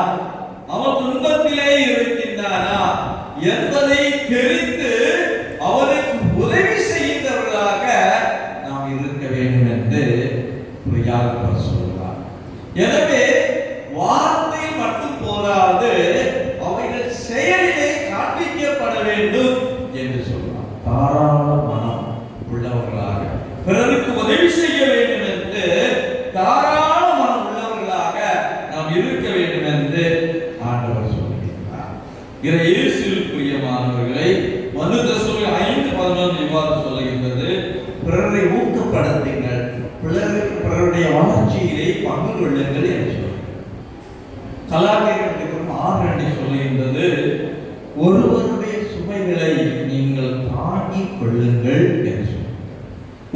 அவன் துன்பத்திலே இருக்கின்றானா என்பதை தெரிந்து அவனுக்கு உதவி செய்கின்றவர்களாக நாம் இருக்க வேண்டும் என்று யார் சொல்றார். எனவே வார்த்தை மட்டும் போதாது, அவைகள் செயலிலே காண்பிக்கப்பட வேண்டும் என்று சொல்றார். தாராள மனம் உள்ளவர்களாக பிறருக்கு உதவி செய்ய வேண்டும் என்று தாராள மனம் உள்ளவர்களாக நாம் இருக்க வேண்டும் என்று ஆண்டவர் சொல்லுகிறார். இயேசுவில் பிரியமானவர்களை, 1 தெசலோனிக்கேயர் 5:11 இவ்வாறு சொல்லுகின்றது, பிறரை ஊக்கப்படுத்துங்கள், பிறருடைய வளர்ச்சியிலே பங்கு கொள்ளுங்கள் என்று சொல்லுங்கள். கலாத்தியர் 6:2 சொல்லுகின்றது, ஒருவருடைய சுமைகளை நீங்கள் தாங்கிக் கொள்ளுங்கள் என்று சொல்லுங்கள்.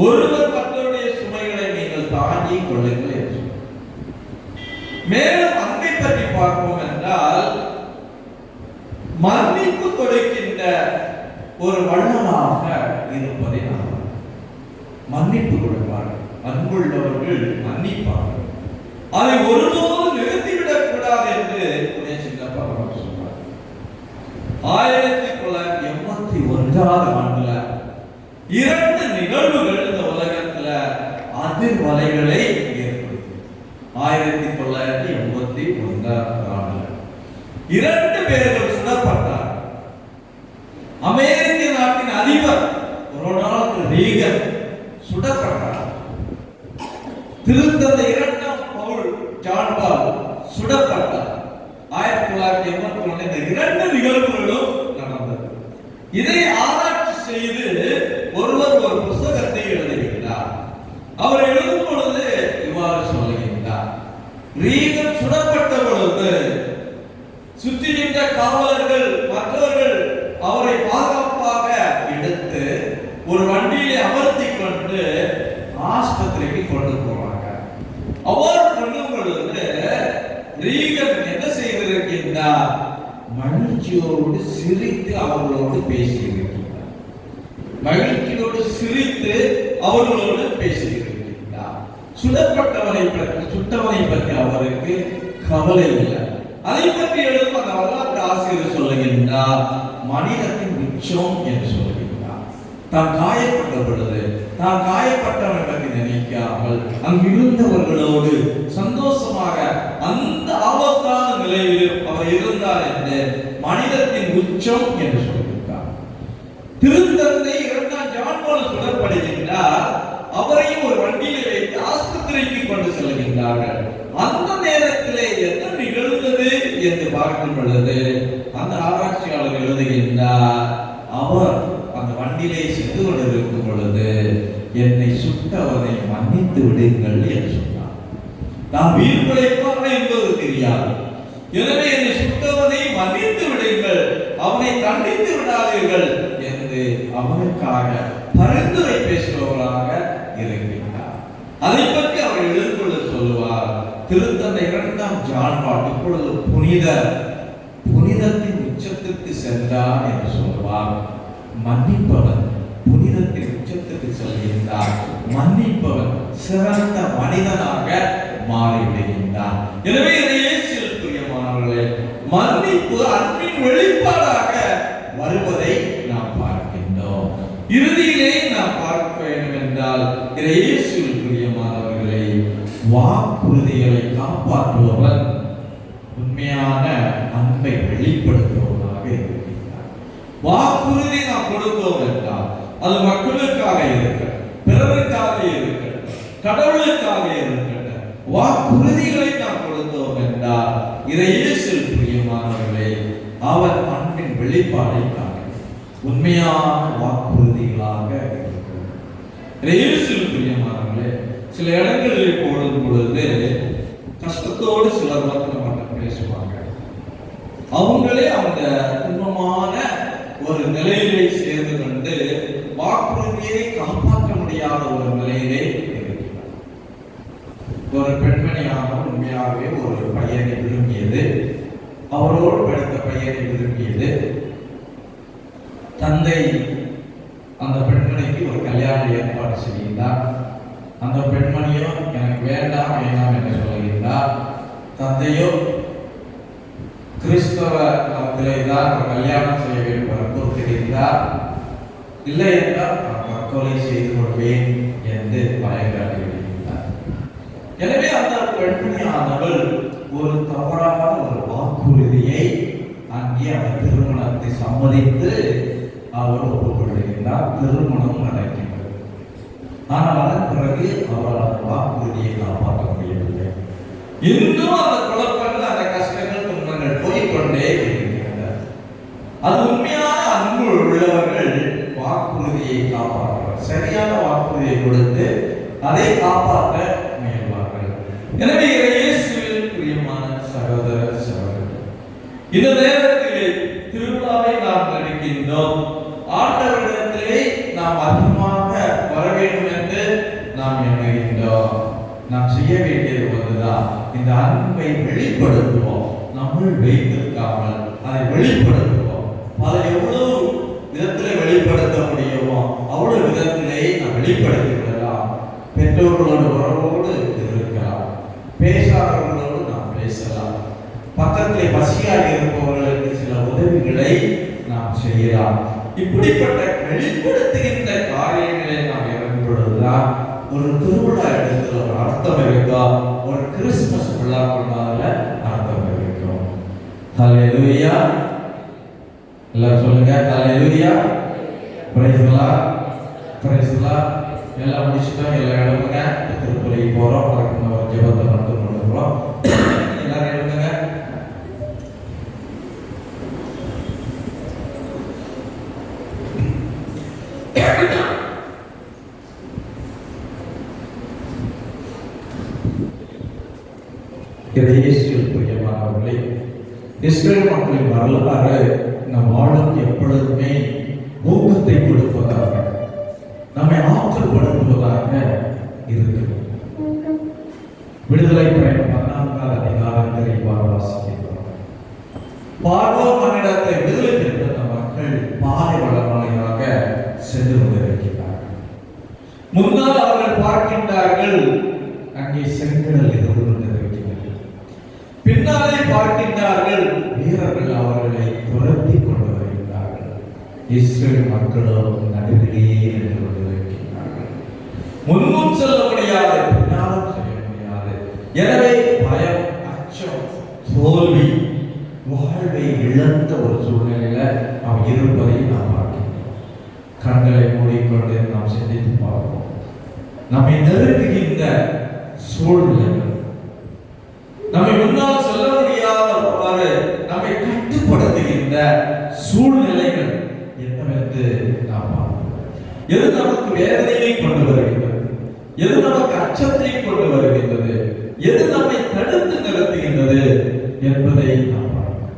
ஒருவர் மற்றவருடைய சுமைகளை நீங்கள் தாங்கிக் கொள்ளுங்கள் என்று சொல்லுங்கள். மேலும் அன்பை பற்றி பார்ப்போம் என்றால், மன்னிப்பு கொடுக்கின்ற ஒரு வல்லமாக இருப்பதை நாம் மன்னிப்பு கொடுப்பார்கள். அன்புள்ளவர்கள் மன்னிப்பார்கள். அதை ஒருபோதும் நிறுத்திவிடக் கூடாது என்று சின்னப்பா சொன்னார். 1981ஆம் ஆண்டுல 2 நிகழ்வுகள் இந்த உலகத்துல அதிர்வலைகளை ஏற்படுத்தி. 1981ஆம் ஆண்டுல 2 பேர்கள் சுடப்பட்டார். அமெரிக்க நாட்டின் அதிபர் ரொனால்ட் ரீகன் சுடப்பட்டார். திருத்தந்தை 2ஆம் பவுல் ஜான் பால் சுடப்பட்டார். 1981 இந்த 2 நிகழ்வுகளும் நடந்தது. இதை ஆராய்ச்சி செய்து ஒருவர் ஒரு புத்தகத்தை எழுதுகிறார். அவர் எழுதும் பொழுது இவ்வாறு சொல்லுகின்றார், ரீகன் சுடப்பட்ட பொழுது சுற்றி நின்ற காவலர்கள் மற்றவர்கள் அவரை பாதுகாப்பாக எடுத்து ஒரு வண்டியிலே அமர்த்தி கொண்டு ஆஸ்பத்திரிக்கு கொண்டு போவாங்க. அவ்வாறு கொண்டு பொழுது ரீகன் என்ன செய்திருக்கின்றார், மகிழ்ச்சியோடு சிரித்து அவர்களோடு பேசியிருக்கின்றார். மகிழ்ச்சியோடு சிரித்து அவர்களோடு பேசியிருக்கின்றார். சுடப்பட்டவனை பற்றி அவருக்கு கவலை இல்லை. அதை பற்றி எழுதும் அந்த வரலாற்று ஆசிரியர் சொல்லுகின்றார், மனிதத்தின் உச்சம் என்று சொல்லுகின்றார். தான் காயப்பட்ட பொழுது தான் காயப்பட்டவனை பற்றி நினைக்காமல் அங்கிருந்தவர்களோடு சந்தோஷமாக அந்த ஆபத்தான நிலையில் அவர் இருந்தார் என்று மனிதத்தின் உச்சம் என்று சொல்லுகின்றார். திருத்தந்தை 2ஆம் ஜான் போல சுடப்படுகின்றார். அவரையும் ஒரு வண்டியில் வைத்து ஆஸ்பத்திரிக்கு கொண்டு செல்கின்றார்கள். அந்த நேரத்திலே என்ன நிகழ்ந்தது என்று பார்க்கும் பொழுது அந்த ஆராய்ச்சியாளர் எழுதுகின்றார், அவர் அந்த வண்டியிலே சென்று கொண்டிருக்கும் பொழுது என்னை சுட்டவனை மன்னித்து விடுங்கள் என்று சொன்னார். நான் உயிர் பிழைப்பாக என்பது தெரியாது, எனவே என்னை சுட்டவனை மன்னித்து விடுங்கள், அவனை தண்டித்து விடாதீர்கள் என்று அவனுக்காக பரிந்துரை பேசுபவராக இருக்கின்றார். அதை பற்றி அவர் எழுதுகொள்ள சொல்லுவார். திருத்தந்தை 2ஆம் ஜான் பால் இப்பொழுது புனிதத்தின் உச்சத்துக்கு சென்றார் என்று சொல்லுவார். மன்னிப்பவன் புனிதத்தின் உச்சத்துக்கு செல்கின்றார். மன்னிப்பவன் சிறந்த மனிதனாக மாறிவிடுகின்றார். எனவே இயேசுவில் பிரியமானவர்களே, மன்னிப்பு அன்பின் வெளிப்பாடாக வருவதை நாம் பார்க்கின்றோம். இறுதியிலே நாம் பார்க்க வேண்டும் என்றால் இயேசுவில் பிரியமானவர்களே, வாக்குறுதிகளை காப்பாற்றுபவன் உண்மையான அன்பை வெளிப்படுத்துவதாக இருக்கின்றார். வாக்குறுதி நாம் கொடுத்தோம் என்றால் அது மக்களுக்காக இருக்கட்டும், பிறருக்காக இருக்கட்டும், கடவுளுக்காக இருக்கட்டும், வாக்குறுதிகளை நாம் கொடுத்தோம் என்றால் இயேசுவில் பிரியமானவர்களே, அவர் அன்பின் வெளிப்பாடை உண்மையான வாக்குறுதிகளாக இருக்கிறது. இயேசுவில் பிரியமானவர்களே, சில இடங்களில் போடும் பொழுது கஷ்டத்தோடு சிலர் வந்து நம்மகிட்ட பேசுவாங்க. அவங்களே அந்த துன்பமான ஒரு நிலையிலே சேர்ந்து கொண்டு வாக்குறுதியை காப்பாற்ற முடியாத ஒரு நிலையிலே இருக்கிறார். ஒரு பெண்மணியான உண்மையாகவே ஒரு பையனை விரும்பியது, அவரோடு படித்த பையனை விரும்பியது. தந்தை அந்த பெண்மணிக்கு ஒரு கல்யாணம் ஏற்பாடு செய்கின்றார். அந்த பெண்மணியோ எனக்கு வேண்டாம் என்று சொல்லுகின்றார். தந்தையோ கிறிஸ்தவ மதத்திலே தான் கல்யாணம் செய்ய வேண்டும் வற்புறுத்துகின்றார். இல்லை என்றால் நான் தற்கொலை செய்து கொள்வேன் என்று பயம் காட்டிவிடுகின்றார். எனவே அந்த பெண்மணியானவள் ஒரு தவறான ஒரு வாக்குறுதியை அங்கே அந்த திருமணத்தை சம்மதித்து அவர் ஒப்புக்கொள்கின்றார். திருமணம் நடக்கின்றது. ஆனால் அதன் பிறகு அவரால் வாக்குறுதியை காப்பாற்ற முடியவில்லை. இன்னும் அந்த குழப்பங்கள், அந்த கஷ்டங்கள், துன்பங்கள் போய்கொண்டே இருக்கின்றன. அது உண்மையான அன்பு உள்ளவர்கள் வாக்குறுதியை காப்பாற்றுவார். சரியான வாக்குறுதியை கொடுத்து அதை காப்பாற்ற முயல்வார்கள். எனவே இயேசுவில் பிரியமான சகோதர சகோதரர்களே, இந்த நேரத்திலே திருவிழாவை நாம் நினைக்கின்றோம். ஆண்டவரிடத்திலே நாம் அதிகமாக வர வேண்டும் என்று நாம் எண்ணுகின்றோம். நாம் செய்ய வேண்டியது ஒன்றுதான், இந்த அன்பை வெளிப்படுத்துவோம். நம்முள் வைத்திருக்காமல் அதை வெளிப்படுத்துவோம். அதை எவ்வளவு விதத்திலே வெளிப்படுத்த முடியுமோ அவ்வளவு விதத்திலே நாம் வெளிப்படுத்தி விடலாம். பெற்றோர்களோடு உறவோடு இருக்கலாம், பேசாதவர்களோடு நாம் பேசலாம், பக்கத்திலே பசியாக இருப்பவர்களுக்கு சில உதவிகளை நாம் செய்யலாம். இப்படிப்பட்ட வெளிப்படுத்துகின்ற காரியங்களை நாம் இறங்கும் பொழுதுதான் ஒரு திருவிழா இடத்துல ஒரு அர்த்தம் இருக்கும். ஒரு கிறிஸ்துமஸ் விழா கொண்டாடல அர்த்தம் இருக்கும். ஹல்லேலூயா, எல்லாரும் சொல்லுங்க hallelujah. Praise the lord, praise the lord. எல்லாம் முடிச்சிட்டோம், எல்லாம் எழுதுங்க. திருப்பலிக்கு போறோம், அதுக்கு ஒரு ஜெபத்தை மட்டும் பண்ணுறோம். எல்லாரும் எழுதுங்க. இயேசுவில் பிரியமானவர்களே, இஸ்ரேல் மக்களின் வரலாறு நம் வாழ்வுக்கு எப்பொழுதுமே ஊக்கத்தை கொடுப்பதாக, நம்மை ஆற்றல்படுத்துவதாக இருக்கிறது. விடுதலை பயணம் 14வது அதிகாரத்தில் இவ்வாறு வாசிக்கிறோம். பார்வோ மன்னிடத்தை விடுதலை பெற்ற மக்கள் பாலைவனமாக சென்று கொண்டிருக்கிறார்கள். முன்னால் அவர்கள் பார்க்கின்றார்கள், அங்கே செங்கடல் இருந்து கொண்டிருக்கிறது. பின்னால் பார்க்கின்றார்கள், வீரர்கள் அவர்களை துரத்தி கொண்டு வருகிறார்கள். இஸ்ரேல் மக்களும் நடுவிலேயே நின்று கொண்டிருக்கிறார்கள். முன்னும் செல்ல முடியாது, பின்னாலும் செய்ய முடியாது. எனவே பயம், அச்சம், தோல்வி, வாழ்வை இழந்த ஒரு சூழ்நிலையில நாம் இருப்பதை நாம் பார்க்கின்றோம். கண்களை மூடிக்கொண்டு நாம் சிந்தித்து பார்ப்போம். நம்மை நெருங்குகின்ற சூழ்நிலைகள், நம்மை முன்னால் செல்ல முடியாதவாறு நம்மை கட்டுப்படுத்துகின்ற சூழ்நிலைகள் என்னவென்று நாம் பார்ப்போம். எது நமக்கு வேதனையை கொண்டு வருகின்றது, எது நமக்கு அச்சத்தை கொண்டு வருகின்றது, எது நம்மை தடுத்து நிறுத்துகின்றது என்பதை நாம் பார்ப்போம்.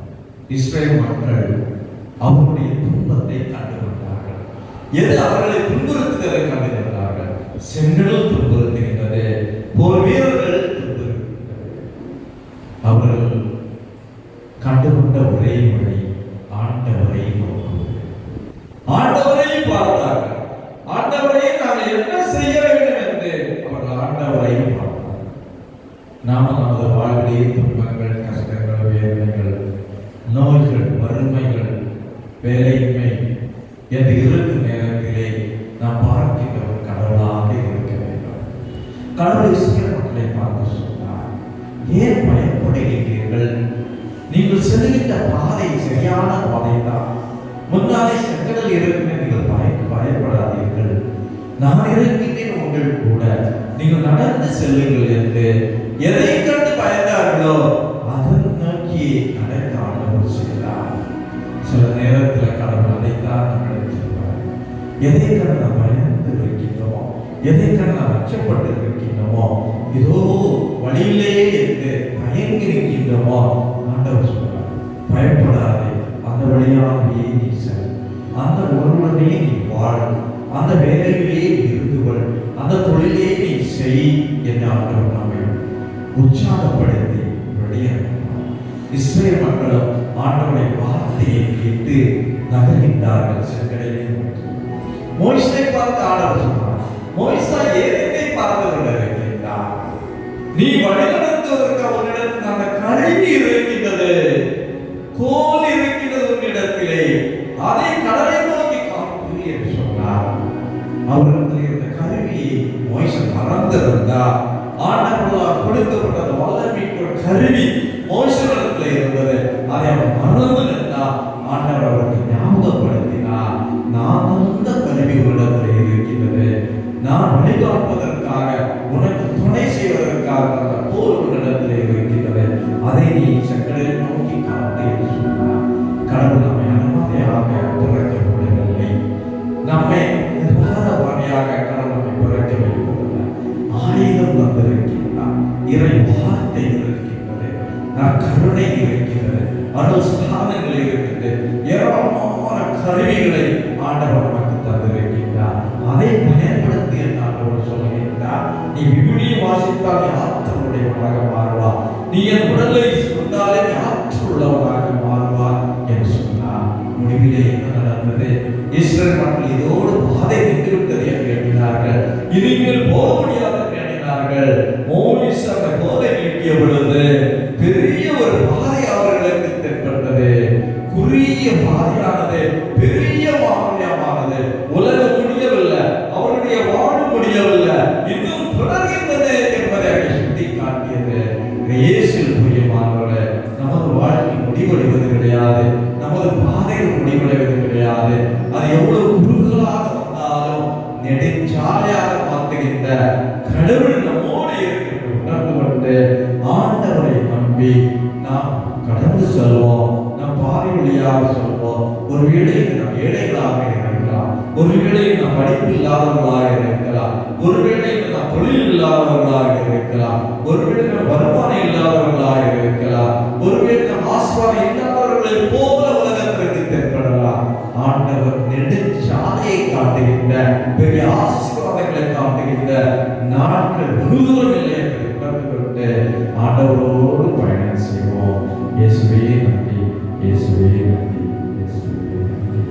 இஸ்ரேல் மக்கள் அவருடைய துன்பத்தை கண்டுகொண்டார்கள். எது அவர்களை துன்புறுத்துவதை கண்டுகொண்டார்கள்? செங்கடல் துன்புறுத்துகின்றது, போர் வீரர்கள் துன்புறுத்துகின்றது. அவர்கள் கண்டுகொண்ட ஒரே வழி ஆண்டவரை நோக்குவது. ஆண்டவரை பார்த்தார்கள். ஆண்டவரை நாங்கள் என்ன செய்ய வேண்டும் என்று அவர்கள் ஆண்டவரை பார்த்தார்கள். நாம நமது வாழ்விலே துன்பங்கள், கஷ்டங்கள், வேதனைகள், நோய்கள், வறுமைகள், வேலையின்மை என்று இருக்கும் நேரத்திலே நாம் பார்க்கின்ற ஒரு கடவுளாக இருக்க வேண்டும். கடவுள் இஸ்ரேல் மக்களை பார்த்து சொன்னார், ஏன் பயப்படுகிறீர்கள்? நீங்கள் செல்கின்ற பாதை சரியான பாதை தான். முன்னாலே செங்கடல் இருக்கிற நீங்கள் பயப்படாதீர்கள், நான் இருக்கின்றேன் உங்கள் கூட, நீங்கள் நடந்து செல்லுங்கள் என்று எதை கண்டு பயந்தார்களோ அதை நோக்கி நடக்க ஆண்டவர் செய்தார். சில நேரத்தில் கடவுள் அதைத்தான் நடத்திருப்பார். எதை கண்டு நாம் பயந்து இருக்கின்றோமோ, எதை கண்டு நாம் அச்சப்பட்டு இருக்கின்றோமோ, இதோ வழியிலே என்று பயங்கி இருக்கின்றோமோ, ஆண்டவர் சொல்றார், பயப்படாதே, அந்த வழியாகவே நீ செல், அந்த ஒருவனே நீ வாழ், அந்த வேலையிலே இருந்து கொள், அந்த தொழிலே நீ செய் என்று ஆண்டவர் நம்மை உற்சாகப்படுத்தி வெளியேறினார். இஸ்ரேல் மக்களும் ஆண்டவருடைய வார்த்தையை கேட்டு நகர்கின்றார்கள் செங்கடலை நோக்கி. மோசேயை பார்த்து ஆண்டவர் சொன்னார், மோசே ஏதேனை பார்த்து கொண்டிருக்கின்றார், நீ வழிநடத்துவதற்கு உன்னிடத்தில் அந்த கருவி இருக்கின்றது, கோல் இருக்கின்றது உன்னிடத்திலே, அதை கடலை நோக்கி காட்டு என்று சொன்னார். அவர்களுக்கு இருந்த கருவியை மோசே மறந்திருந்தார். ஆண்டவரால் கொடுக்கப்பட்ட வல்லமைக்குள் கருவி மோசேயிடத்தில் இருந்தது. அதை அவர் மறந்து நின்றார். ஆண்டவர் அவருக்கு ஞாபகப்படுத்தினார், நான் அந்த கருவி உன்னிடத்தில் இருக்கின்றது, நான் வழிகாட்டுவதற்காக, உனக்கு துணை செய்வதற்காக அந்த கோல் உன்னிடத்தில் இருக்கின்றது, அதை நீ செங்கடலை நோக்கி காட்டு என்று சொன்னார். கடவுள் நம்மை அனுமதியாக பிறக்க முடியவில்லை, நம்மை நிர்வாகமாக கடவுள் நம்மை பிறக்க வைக்கவில்லை. ஆயுதம் வந்திருக்கின்றார், இறை வார்த்தை இருக்கின்றது, கருணை இருக்கின்றது, அருள் சாதனங்கள் இருக்கின்றது, ஏராளமான கருவிகளை ஆண்டவர் நமக்கு தந்திருக்கின்றார். அதை பயன்படுத்தி ஆண்டவர் சொல்லுகின்றார், நீ விவிலியம் வாசித்தால் நீ ஆற்றலுடையவனாக மாறுவார், நீ என் உடலை சொன்னாலே நீ ஆற்றல் உள்ளவனாக மாறுவார் என்று சொன்னார். முடிவிலே என்ன நடந்தது? இஸ்ரேல் மக்கள் இதோடு பாதை நின்றுவிட்டது என்று எண்ணினார்கள், இனிமேல் போக முடியாது என்று எண்ணினார்கள். மோசே அந்த கோலை நீட்டிய பொழுது பெரிய ஒரு பாதை அவர்களுக்கு தென்பட்டது. குறுகிய பாதையானது பெரிய பாதையானது. உலகம் முடியவில்லை, அவருடைய வாழ்வு முடியவில்லை, இன்னும் தொடர்கின்றது என்பதை சுட்டி காட்டியது. இயேசுவில் பிரியமானவர்களே, நமது வாழ்க்கை முடிவடைவது கிடையாது, நமது பாதைகள் முடிவடைவது கிடையாது. அது எவ்வளவு குறுகலாக வந்தாலும் நெடுஞ்சாலையாக மாற்றுகின்ற கடவுள் நம்மோடு இருக்கின்ற உணர்வு கொண்டு ஆண்டவரை நம்பி நாம் கடந்து செல்வோம். நம் பாதை வழியாக செல்வோம். ஒருவேளை நாம் ஏழைகளாக இருக்கலாம், ஒருவேளை நாம் படிப்பு இல்லாதவர்களாக இருக்கலாம், ஒருவேளை நாம் தொழில் இல்லாதவர்களாக இருக்கலாம், ஒருவேளை நாம் வருமானம் இல்லாதவர்களாக இருக்கலாம், ஒருவேளை நாம் ஆசீர்வாதம் இல்லாதவர்களை போல உலகத்திற்கு தென்படலாம். ஆண்டவர் நெடுஞ்சாலையை காட்டுகின்ற, பெரிய ஆசீர்வாதங்களை காட்டுகின்ற நாட்கள் வெகு தூரம் இல்லை என்று உணர்ந்து கொண்டு ஆண்டவரோடு பயணம் செய்வோம். இயேசுவே நன்றி, இயேசுவே நன்றி, இயேசுவே நன்றி.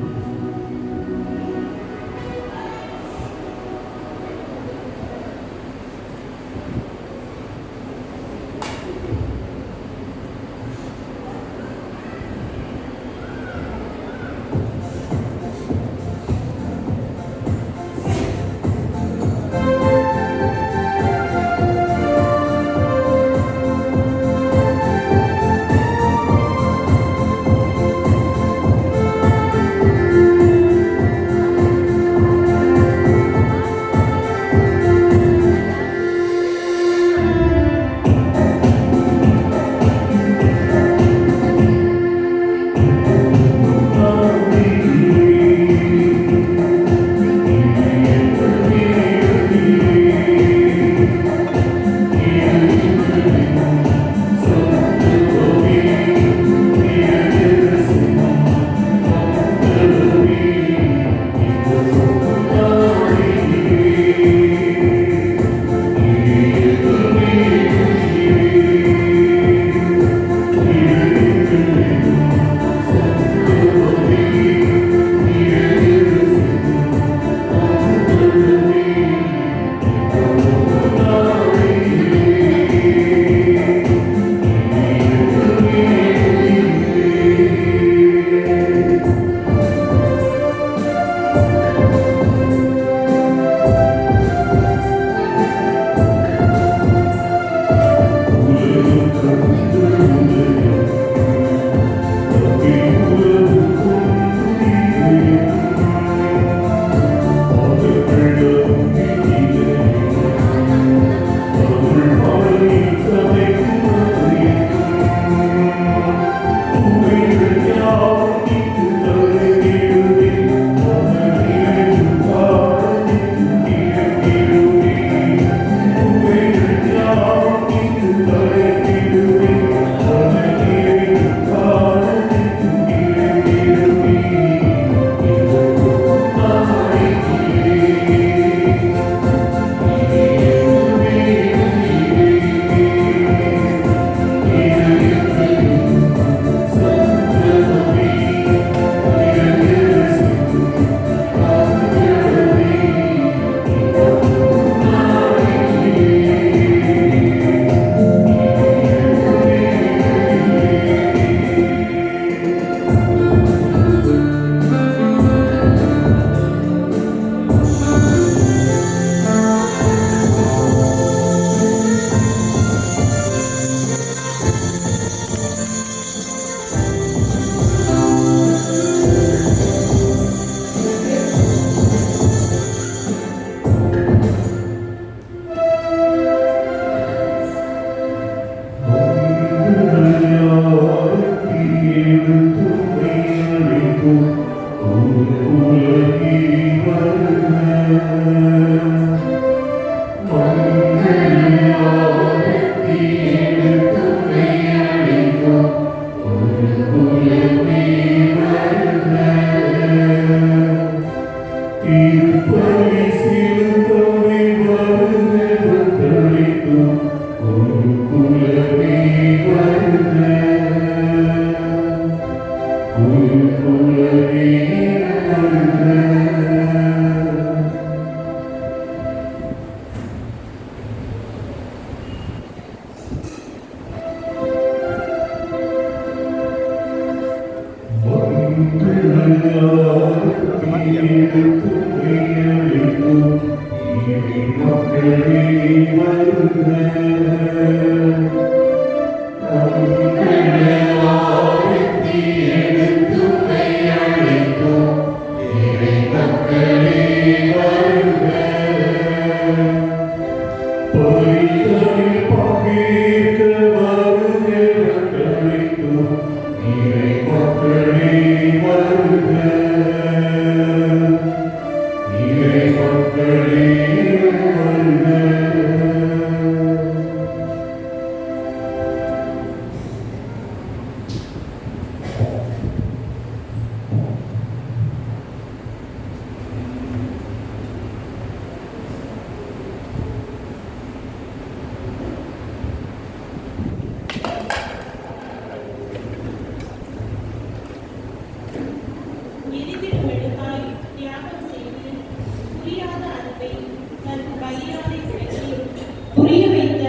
புரிய வைத்த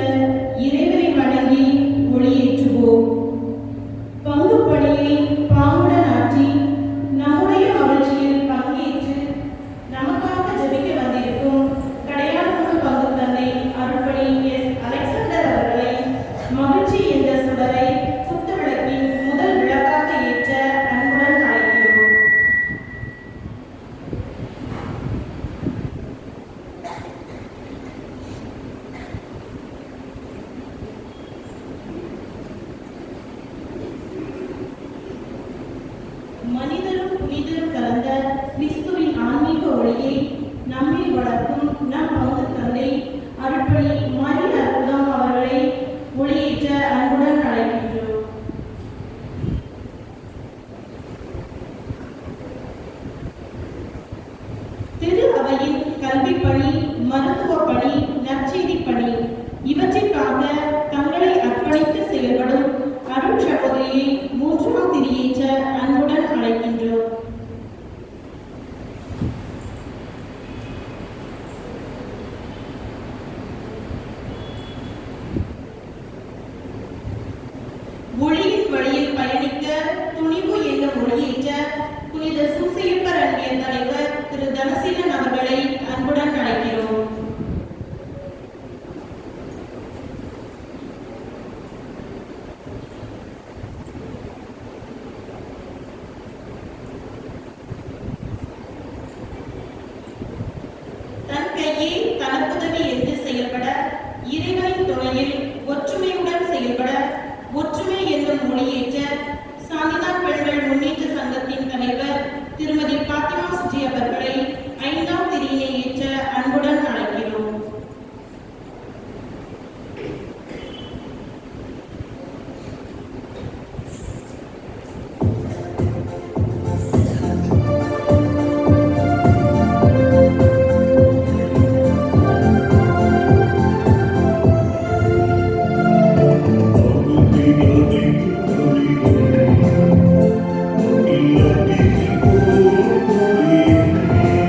இறைவனை வணங்கி ஒளியேற்றுவோம். பங்கு பணியை பாங்குடன் ஆற்றி நம்முடைய மகிழ்ச்சியில் பங்கேற்று நமக்காக ஜெபிக்க வந்திருக்கும் கடையாளமுக பங்கு தந்தை அருள்பணி எஸ். அலெக்சாண்டர் அவர்களை மகிழ்ச்சி என்ற சுடரை குத்துவிளக்கின் முதல் விளக்காக ஏற்ற அன்புடன் அழைக்கிறோம். மனிதரும் புனிதரும் கலந்த கிறிஸ்துவின் ஆன்மீக ஒளியை நம்மில் வளர்க்கும் நம் பங்கு தந்தை அருள்பணி மரி அற்புதம் அவர்களை ஒளியேற்ற அன்புடன் அழைக்கின்றோம். திரு அவையின் கல்வி பணி, மருத்துவ பணி, நற்செய்தி பணி இவற்றிற்காக தங்களை அர்ப்பணித்து செயல்படும் அருள் சகோதரியை மூன்றாம் திரியேற்ற அன்புடன் அழைக்கின்றோம். ஒளியின் வழியில் பயணிக்க துணிவு என்னும் ஒளியேற்ற புனித சூசையப்பர் அன்பிய தலைவர் திரு தனசீலன் அவர்களை அன்புடன் அழைக்கிறோம். தன் கையே தனக்குதவி என்று செயல்பட, இறைவனின் துணையில் ஒற்றுமையுடன் செயல்பட, ஒற்றுமை என்னும் மொழியேற்ற சாந்திதான் பெண்கள் முன்னேற்ற சங்கத்தின் தலைவர் திருமதி பாத்திமா சுஜி அவர்களை 5ஆம் திரியினை ஏற்ற அன்புடன் அழைக்கிறோம். Thank you.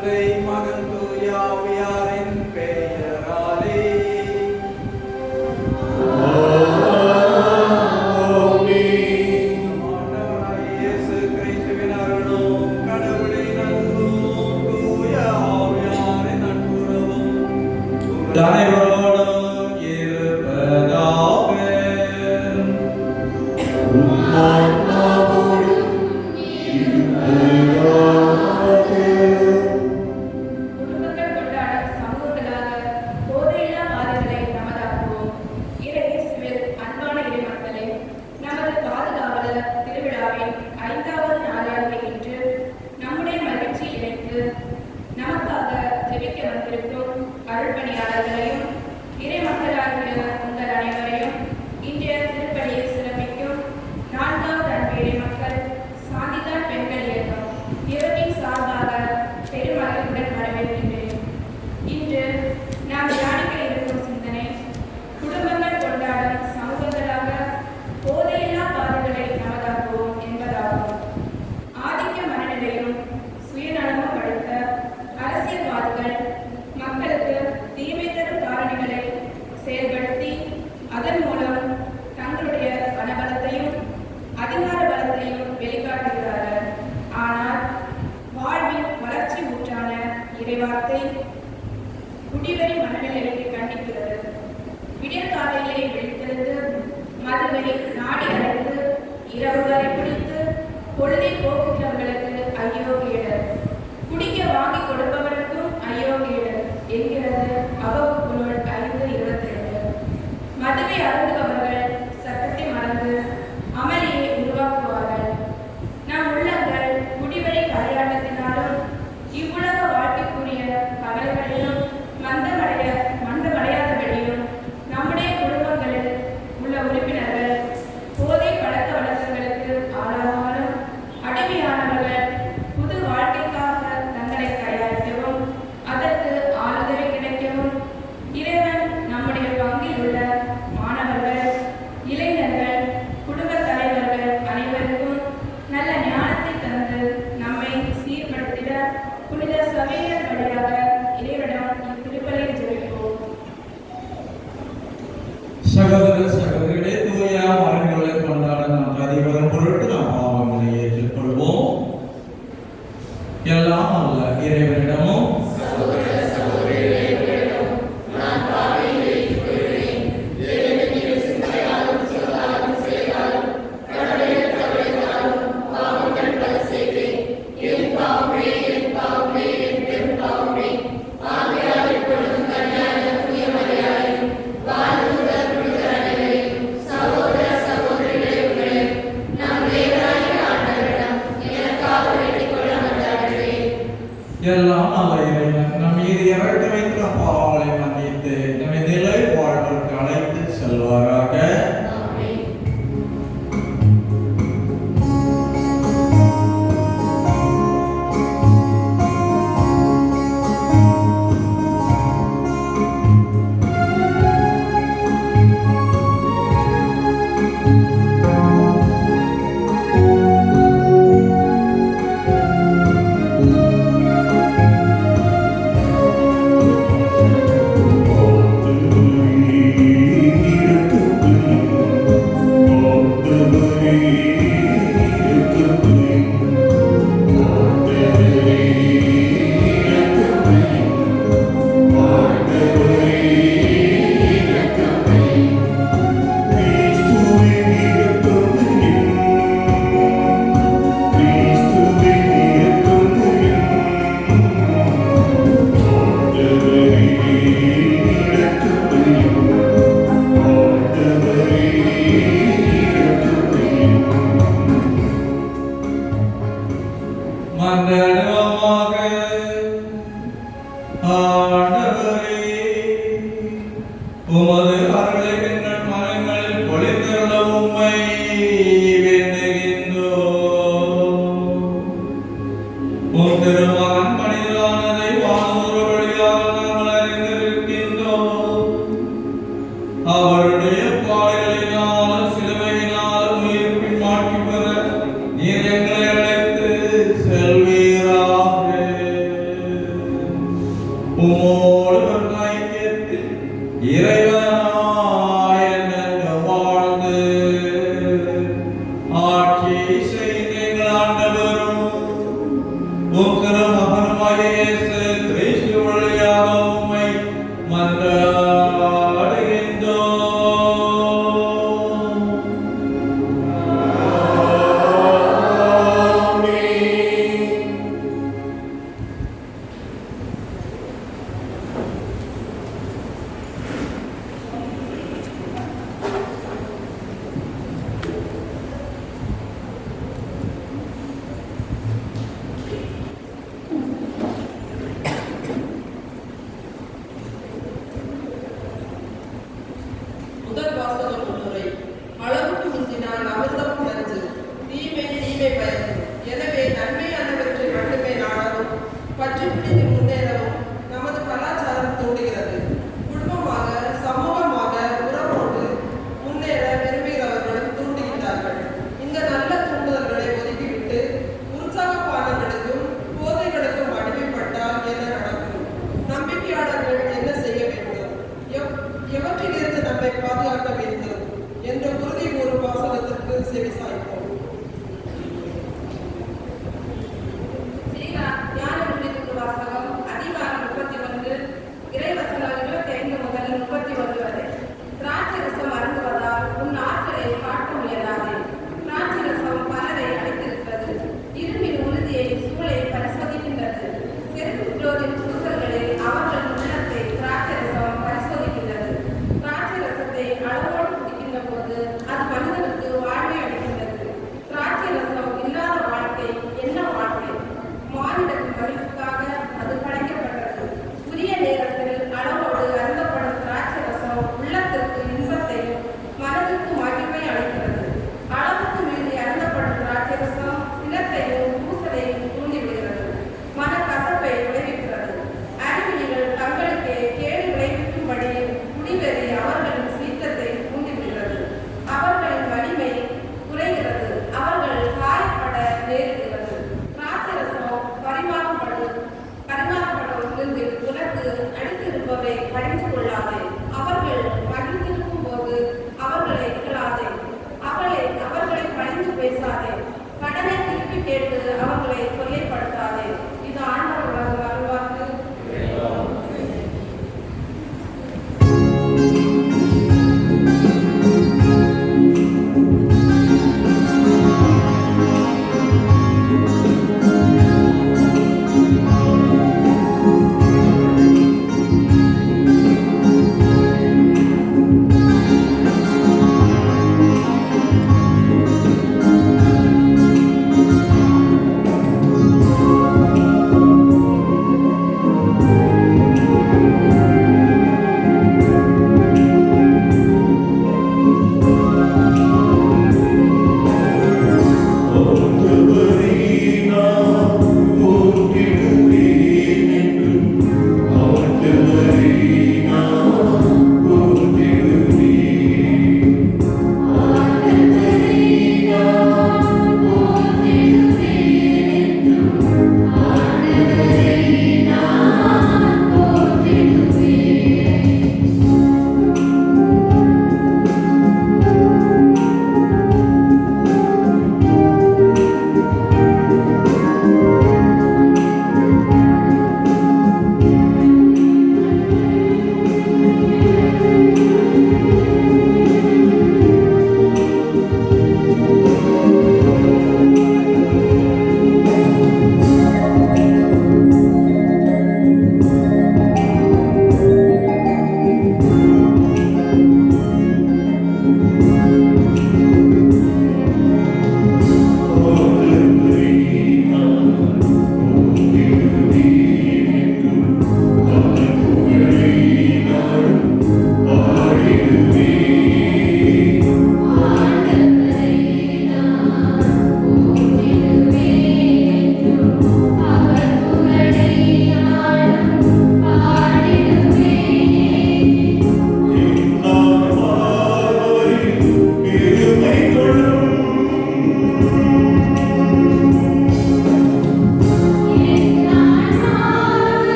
தந்தை மகன் தூய ஆவியாரின் பெயராலே. ஆண்டவராகிய இயேசு கிறிஸ்துவின் அருளும் கடவுளின் அன்பும் தூய ஆவியாரின் நட்புறவும் அனைவரோடும் இருப்பதாக. குடும்பங்கள் கொண்டாடும் சமூகங்களாக போதையில்லா பாதைகளை நமதாக்குவோம். இயேசுவில் அன்பான இறைமக்களே, நமது பாதுகாவலர் திருவிழாவின் 5வது நாளாகிய இன்று நம்முடைய மகிழ்ச்சியை இணைத்து நமக்காக ஜெபிக்க வந்திருக்கும் அருள்பணியாளர்களையும் இறைமக்களாகிய உங்கள் அனைவரையும் இன்றைய திருப்பலியை சிறப்பிக்கும் 4வது அன்பு இறைமக்கள் சாந்திதான் பெண்கள் இயக்கம் இவற்றின் சார்பாக பெருமகிழ்வுடன் வரவேற்கின்றேன். இன்று நாம் தியானிக்க இருக்கும் சிந்தனை குடும்பங்கள் கொண்டாடும் சமூகங்களாக போதையில்லா பாதைகளை நமதாக்குவோம் என்பதாகும். ஆதிக்க மனநிலையும் சுயநலமும் படைத்த அரசியல்வாதிகள் மக்களுக்கு தீமை தரும் காரணிகளை செயல்படுத்தி அதன் மூலம் தங்களுடைய பணபலத்தையும் அதிகார பலத்தையும் வெளிக்காட்டுகிறார்கள். ஆனால் வாழ்வின் வளர்ச்சி ஊற்றான இறைவார்த்தை குடிவெறி மனநிலையை கண்டிக்கிறது. விடியற்காலையிலே விழித்தெழுந்து மதுவை நாடி அடைந்து இரவு வரை பிடித்து பொழுதை போக்குகிறவர்களுக்கு ஐயோ கேடு, குடிக்க வாங்கி கொடுப்பவனுக்கும் ஐயோ கேடு என்கிறது அவகுப்புநூல் 5:22. மதுவை அருந்துபவர்கள் சட்டத்தை மறந்து அமளியை உருவாக்குவார்கள். நம் உள்ளங்கள் குடிவெறி கரையாட்டத்தினாலும் இவ்வுலக வாழ்க்கைக்குரிய கவலைகளிலும் மந்தமடையாதபடியும் நம்முடைய குடும்பங்களில் உள்ள உறுப்பினர்கள் போதை பழக்க வழக்கங்களுக்கு ஆளாகாமலும் அடிமையானவர்கள் புது வாழ்க்கைக்காக தங்களை தயாரிக்கவும் அதற்கு ஆளுதவி கிடைக்கவும் இறைவன் நம்முடைய பங்கில் உள்ள மாணவர்கள், இளைஞர்கள், குடும்ப தலைவர்கள் அனைவருக்கும் நல்ல ஞானத்தை தந்து நம்மை சீர்படுத்திட புனித சபையினர் வழியாக இறைவனிடம் இத்திருப்பலியை ஜெபிப்போம். சகோதர சகோதரிகளே, தூய மரங்களை கொண்டாட நாம் அதிபரம் பொருட்டு நாம் பாவங்களை ஏற்றுக்கொள்வோம். எல்லாம் அல்ல இறைவனிடமும் எல்லாம் அல்ல இறைவன் நம் மீது இறக்கி வைத்த பாவங்களை மன்னித்து நம்மை நிலை வாழ்விற்கு அழைத்து செல்வாராக. மன்னனமாக ஆண்டவரே, உமது அருளை எங்கள் மனங்களில் பொழிந்தருள உம்மை வேண்டுகின்றோம். உம் திருமகன் மனிதரானதை வானூர் வழியாக நாங்கள் அறிந்திருக்கின்றோம். அவருடைய பாடுகளினால் சிலுவையினால் உயிர்ப்பின் மாற்றி பெற நீர் எங்களை அழைத்து செல்வீராக. உம்மோடு ஐக்கியத்தில் இறைவனாய் என்றென்றும் வாழ்ந்து ஆட்சி செய்தீர்கள் ஆண்டவரும் உம் திருமகனுமாகிய இயேசு கிறிஸ்து வழியாக உம்மை முதல் வாசகம் முன்னுரை. அளவுக்கு முந்தினால் அமிர்தமும் நஞ்சு, தீமை தீமை பயக்கும். எனவே நன்மையானவற்றை மட்டுமே நாடவும் பற்றி பிடித்து முன்னேறவும் நமது கலாச்சாரம் தூண்டுகிறது. குடும்பமாக சமூகமாக உறவோடு முன்னேற விரும்புகிறவர்களும் தூண்டுகிறார்கள். இந்த நல்ல தூண்டுதல்களை ஒதுக்கிவிட்டு உற்சாக பானங்களுக்கும் போதைகளுக்கும் அடிமைப்பட்டால் என்ன நடக்கும்? நம்பிக்கையாளர்கள் என்ன செய்ய வேண்டும்? எவற்றிலிருந்து நம்மை பாதுகாக்க வேண்டும் என்ற உறுதி கூறும் வாசகத்திற்கு செவி சாய்ப்போம். வாசகம் அதிகாரம் 31 இறைவசனம் 25 முதல் 31 வரை. திராட்சை ரசம் அருந்துவதால் உன் ஆற்றலை காட்ட முயலாதே. திராட்சை ரசம் பலரை அழைத்திருக்கிறது. இரும்பின் உறுதியை சூளை பரிசோதிக்கின்றது. தெருக்குற்றோரின் பூசல்களை அவர்கள் உள்ளத்தை திராட்சை ரசம் பரிசோதிக்கின்றது. திராட்சை ரசத்தை அளவோடு குடிக்கின்ற போது அது மனிதனுக்கு வாழ்வை அளிக்கின்றது. திராட்சை ரசம் இல்லாத வாழ்க்கை என்ன வாழ்க்கை? மானிடத்தின் மதிப்புக்காக அது படைக்கப்பட்டது. உரிய நேரத்தில் அளவோடு அருந்தப்படும் திராட்சை ரசம் உள்ளத்திற்கு இன்பத்தையும் மனதிற்கு மகிழ்வை அளிக்கிறது. அளவுக்கு மீறி அருந்தப்படும் திராட்சை ரசம் சினத்தையும் பூசலையும் தூண்டிவிடுகிறது. மனக்கசப்பை விளைவிக்கிறது. அறிவிலிகள் தங்களுக்கே கேடு விளைவிக்கும்படி குடிவெறி அவர்களின் சீற்றத்தை தூண்டிவிடுகிறது. அவர்களின் வலிமை குறைகிறது. அவர்கள் காயப்பட நேரிடுகிறது. திராட்சை ரசம் பரிமாறப்படுவதிலிருந்து உனக்கு அடித்திருப்பவரை கடிந்து கொள்ளாதே. அவர்கள் மகிழ்ந்திருக்கும் போது அவர்களை இகழாதே. அவர்களை பணிந்து பேசாதே. கடனை திருப்பி கேட்டு அவர்களை தொல்லைப்படுத்தாதே. இது ஆண்டவர்களாக வருவாக்கு.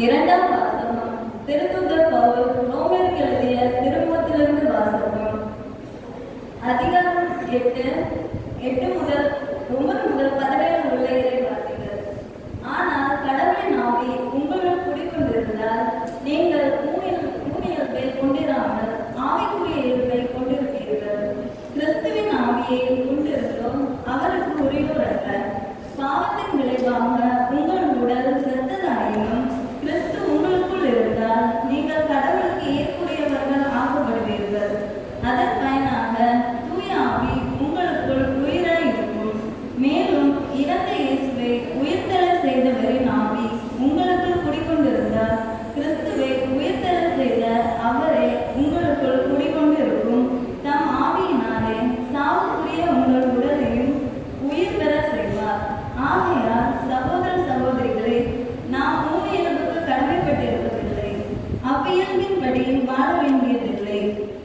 இரண்டாம் வாசகம். திருத்தூதர் பவுல் ரோமருக்கு எழுதிய திருமுகத்திலிருந்து வாசகம். அதிகாரம் 8 முதல் 9 முதல் 17 உள்ள இறை வார்த்தைகள். ஆனால் கடவுளின் ஆவி உங்களுள் குடிக்கொண்டிருந்தால் நீங்கள் ஊனியல்பை கொண்டிராமல் ஆவிக்குரிய இயல்பை கொண்டிருப்பீர்கள். கிறிஸ்துவின் ஆவியை கொண்டிருந்தோம் அவருக்கு உரியோரல்ல. பாவத்தின் விளைவாக உங்கள் உடல் செத்ததாயினும் கிறிஸ்து உங்களுக்குள் இருந்தால் நீங்கள் கடவுளுக்கு ஏற்புடையவர்கள் ஆக்கப்படுவீர்கள். அதன் பயனாக தூய ஆவி உங்களுக்குள் உயிராய் இருக்கும். மேலும் இறந்த இயேசுவை உயிர்த்தெழ செய்தவரின் ஆவி உங்களுக்குள் குடிக்கொண்டிருந்தால் கிறிஸ்துவை உயிர்த்தெழ செய்த அவரே உங்களுக்குள் குடிக்கொண்டிருக்கும். தம் ஆவியினாலே சாவுக்குரிய உங்கள் உடலையும் உயிர் பெற செய்வார். ஆகையால் சகோதர சகோதரிகளே, நாம் ஊனியல்புக்கு கடமைப்பட்டிருப்பதில்லை, அவ்வியல்பின்படி வாழ வேண்டியதில்லை.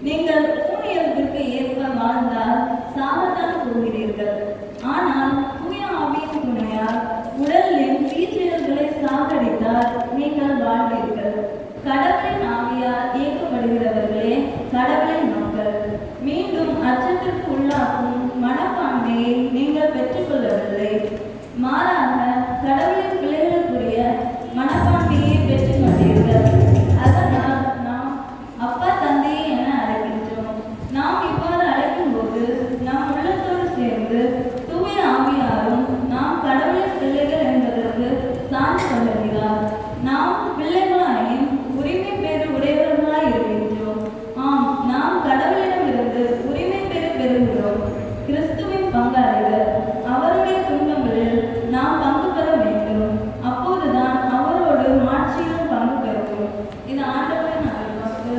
நீங்கள் ஊனியல்பிற்கு ஏற்ப வாழ்ந்தால் சாகத்தான் போகிறீர்கள். ஆனால் தூய ஆவியின் துணையால் உடலின் தீச்செயல்களை சாகடித்தால் நீங்கள் வாழ்வீர்கள். கடவுளின் ஆவியால் இயக்கப்படுகிறவர்களே கடவுளின் மக்கள். மீண்டும் அச்சத்திற்கு உள்ளாக்கும் மனப்பான்மையை நீங்கள் பெற்றுக்கொள்ளவில்லை, மாறாக கடவுளின் பிள்ளைகளுக்குரிய மனப்பான்மையை பெற்றுக்கொண்டீர்கள். அதனால் நாம் அப்பா தந்தையே என அழைக்கின்றோம். நாம் இவ்வாறு அழைக்கும் போது நம் உள்ளத்தோடு சேர்ந்து தூய ஆவியாரும் நாம் கடவுளின் பிள்ளைகள் என்பதற்கு சான்று சொல்லுகிறார். நாம் பிள்ளைகளாயின் உரிமை பெறு உடையவர்களாய் இருக்கின்றோம். ஆம், நாம் கடவுளிடமிருந்து உரிமை பெறுகிறோம். கிறிஸ்துவின் பங்காளிகள். அவருடைய துன்பங்களில் நாம் பங்கு பெற வேண்டும். அப்போதுதான் அவரோடு மாட்சியிலும் பங்கு பெறுவோம். இது ஆண்டவரின் அருள்வாக்கு.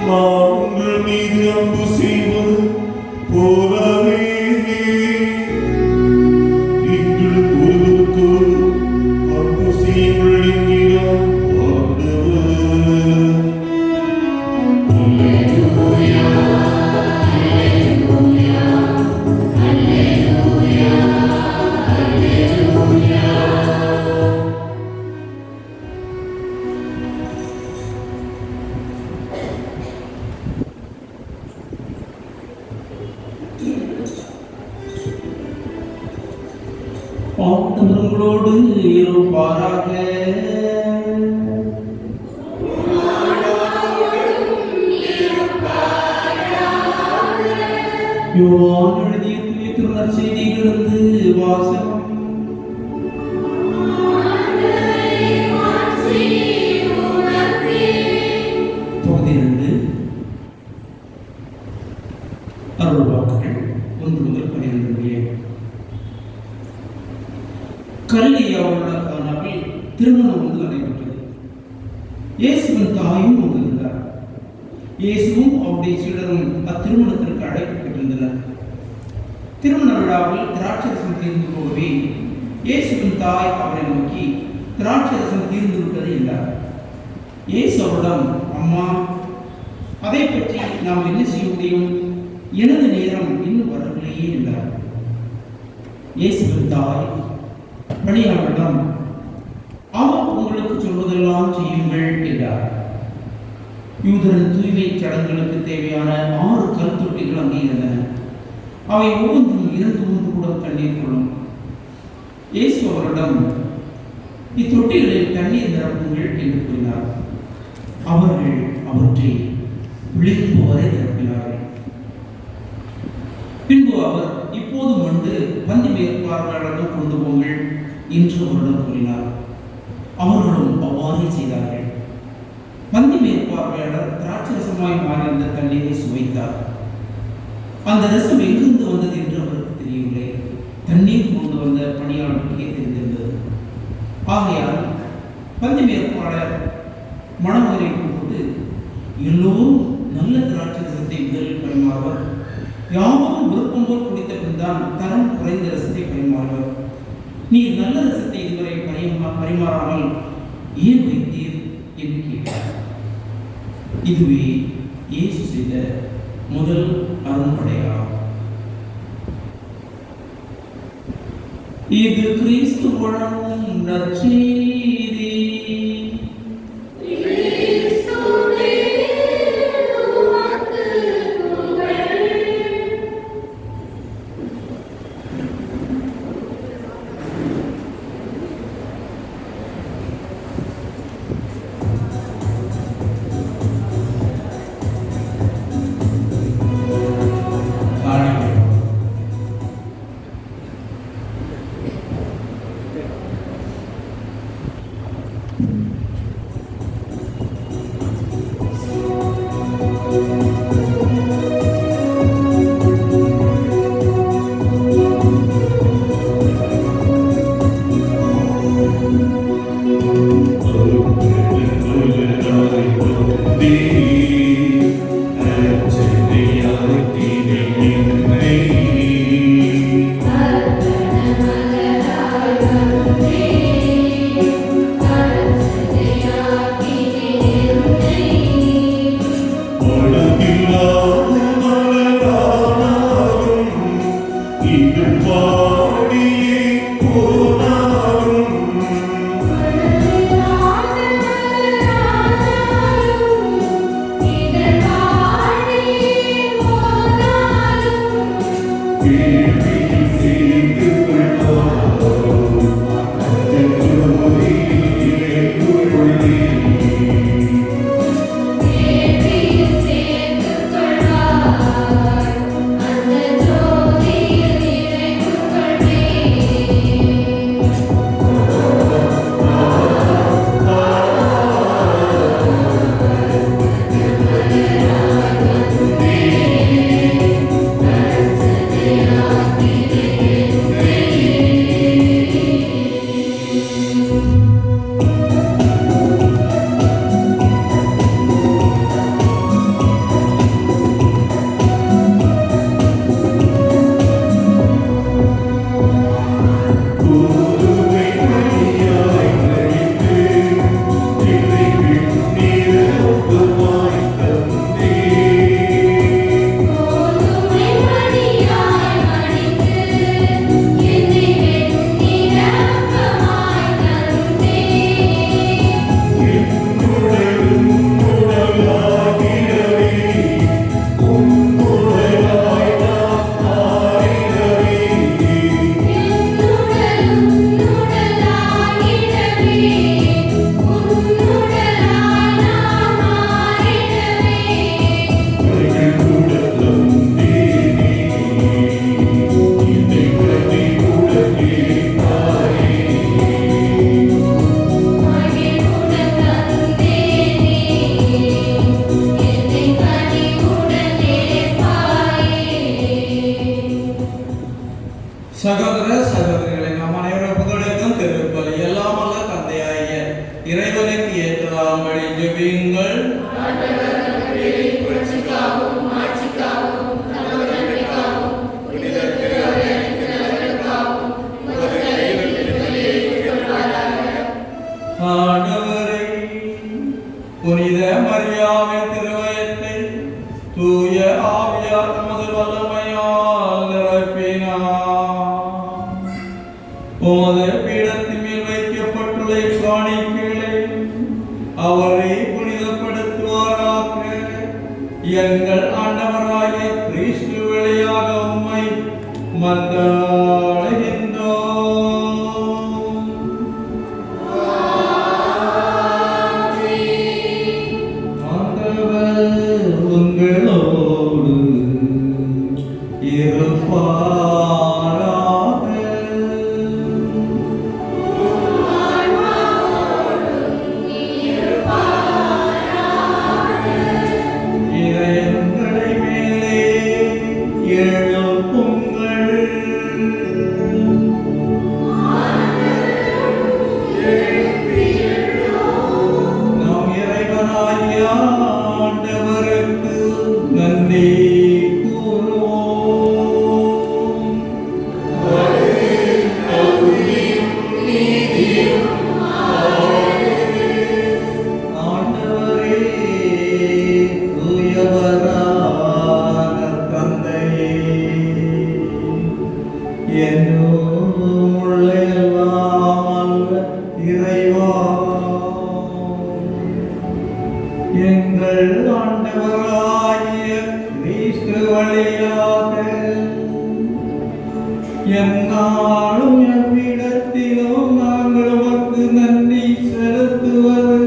நான் உங்கள் மீது அன்பு செய்வது போலவே எங்களுக்கு ஒருவருக்கொரு அன்பு செய்யுங்கள் என்கிறார் ஆண்டவர். ஆண்டவர்களோடு இருப்பாராக. யோவான் எழுதிய தூய திருநற்செய்தியிலிருந்து வாசகம். பகுதி 2. அருள்வாக்குகள் 1 முதல் 12 முடிய. கல்லியாவுள்ள கானாவில் திருமணம் ஒன்று நடைபெற்றது. இயேசுவின் தாயும் அங்கு இருந்தார். இயேசுவும் அவருடைய சீடரும் அத்திருமணத்திற்கு அழைக்கப்பட்டிருந்தனர். திருமண விழாவில் திராட்சரசம் தீர்ந்து போகவே இயேசுவின் தாய் அவரை நோக்கி, திராட்சரசம் தீர்ந்து விட்டது என்றார். இயேசு அவரிடம், அம்மா, அதை பற்றி நாம் என்ன செய்ய முடியும்? எனது நேரம் இன்னும் வரவில்லையே என்றார். இயேசுவின் தாய் பணியாளரிடம், அவர் உங்களுக்கு சொல்வதெல்லாம் செய்யுங்கள் என்றார். யூதரின் தூய்மை சடங்குகளுக்கு தேவையான 6 கருத்தொட்டிகள் அங்கே இருந்தன. அவை ஒவ்வொன்றும் 2-3 குடம் தண்ணீர் கொள்ளும். இயேசு அவரிடம், இத்தொட்டிகளில் தண்ணீர் நிரப்புங்கள் என்று கூறினார். அவர்கள் அவற்றை விழிப்புவரை நிரப்பினார்கள். பின்பு அவர் இப்போதும் வந்து பந்தி மேற்பார்வையாளர்கள் கொண்டு போங்கள் என்று அவரிடம் கூறினார். அவர்களும் அவ்வாறே செய்தார்கள். பந்தி மேற்பார்வையாளர் திராட்சரசமாய் மாறியிருந்த தண்ணீரை சுவைத்தார். அந்த ரசம் எங்கிருந்து வந்தது என்று அவருக்கு தெரியவில்லை. தண்ணீர் கொண்டு வந்த பணியாளர்களுக்கே தெரிந்திருந்தது. ஆகையால் பந்தி மேற்பாளர் மணமகனை கூப்பிட்டு, எல்லோரும் நல்ல திராட்சரசத்தை முதலில் பரிமாறுவர், யாரும் விருப்பம் போல் குடித்த பின் தான் தரம் குறைந்த ரசத்தை பரிமாறுவர். நீர் நல்ல ரசத்தை இதுவரை பரிமாறாமல் ஏன் வைத்தீர் என்று கேட்டார். இதுவே இயேசு செய்த முதல் அருண்படையாகும். இது கிறிஸ்து வழங்கும் நற்செய்தி. சகோதர சகோதரிகளை நாம் அனைவரும் புகழேற்கும் திருப்பலி எல்லாம் அல்ல தந்தையாகிய இறைவனுக்கு ஏற்றதாம்படி ஜெபியுங்கள். ஆண்டவரே, புனித மரியாவின் திருவயத்தை தூய ஆவியார் தமது வல்லமையால் நிரப்பினார். உமது பீடத்தின் மேல் வைக்கப்பட்டுள்ள காணிக்கைகளை அவரை புனிதப்படுத்துவாராக. எங்கள் ஆண்டவராகிய கிறிஸ்து வழியாக உம்மை மன்றாடுகின்றோம். ஆண்டவர் எங்கள் ஆண்டவராகிய கிறிஸ்து வழியாக எந்நாளும் எவ்விடத்திலும் நாங்கள் உமக்கு நன்றி செலுத்துவது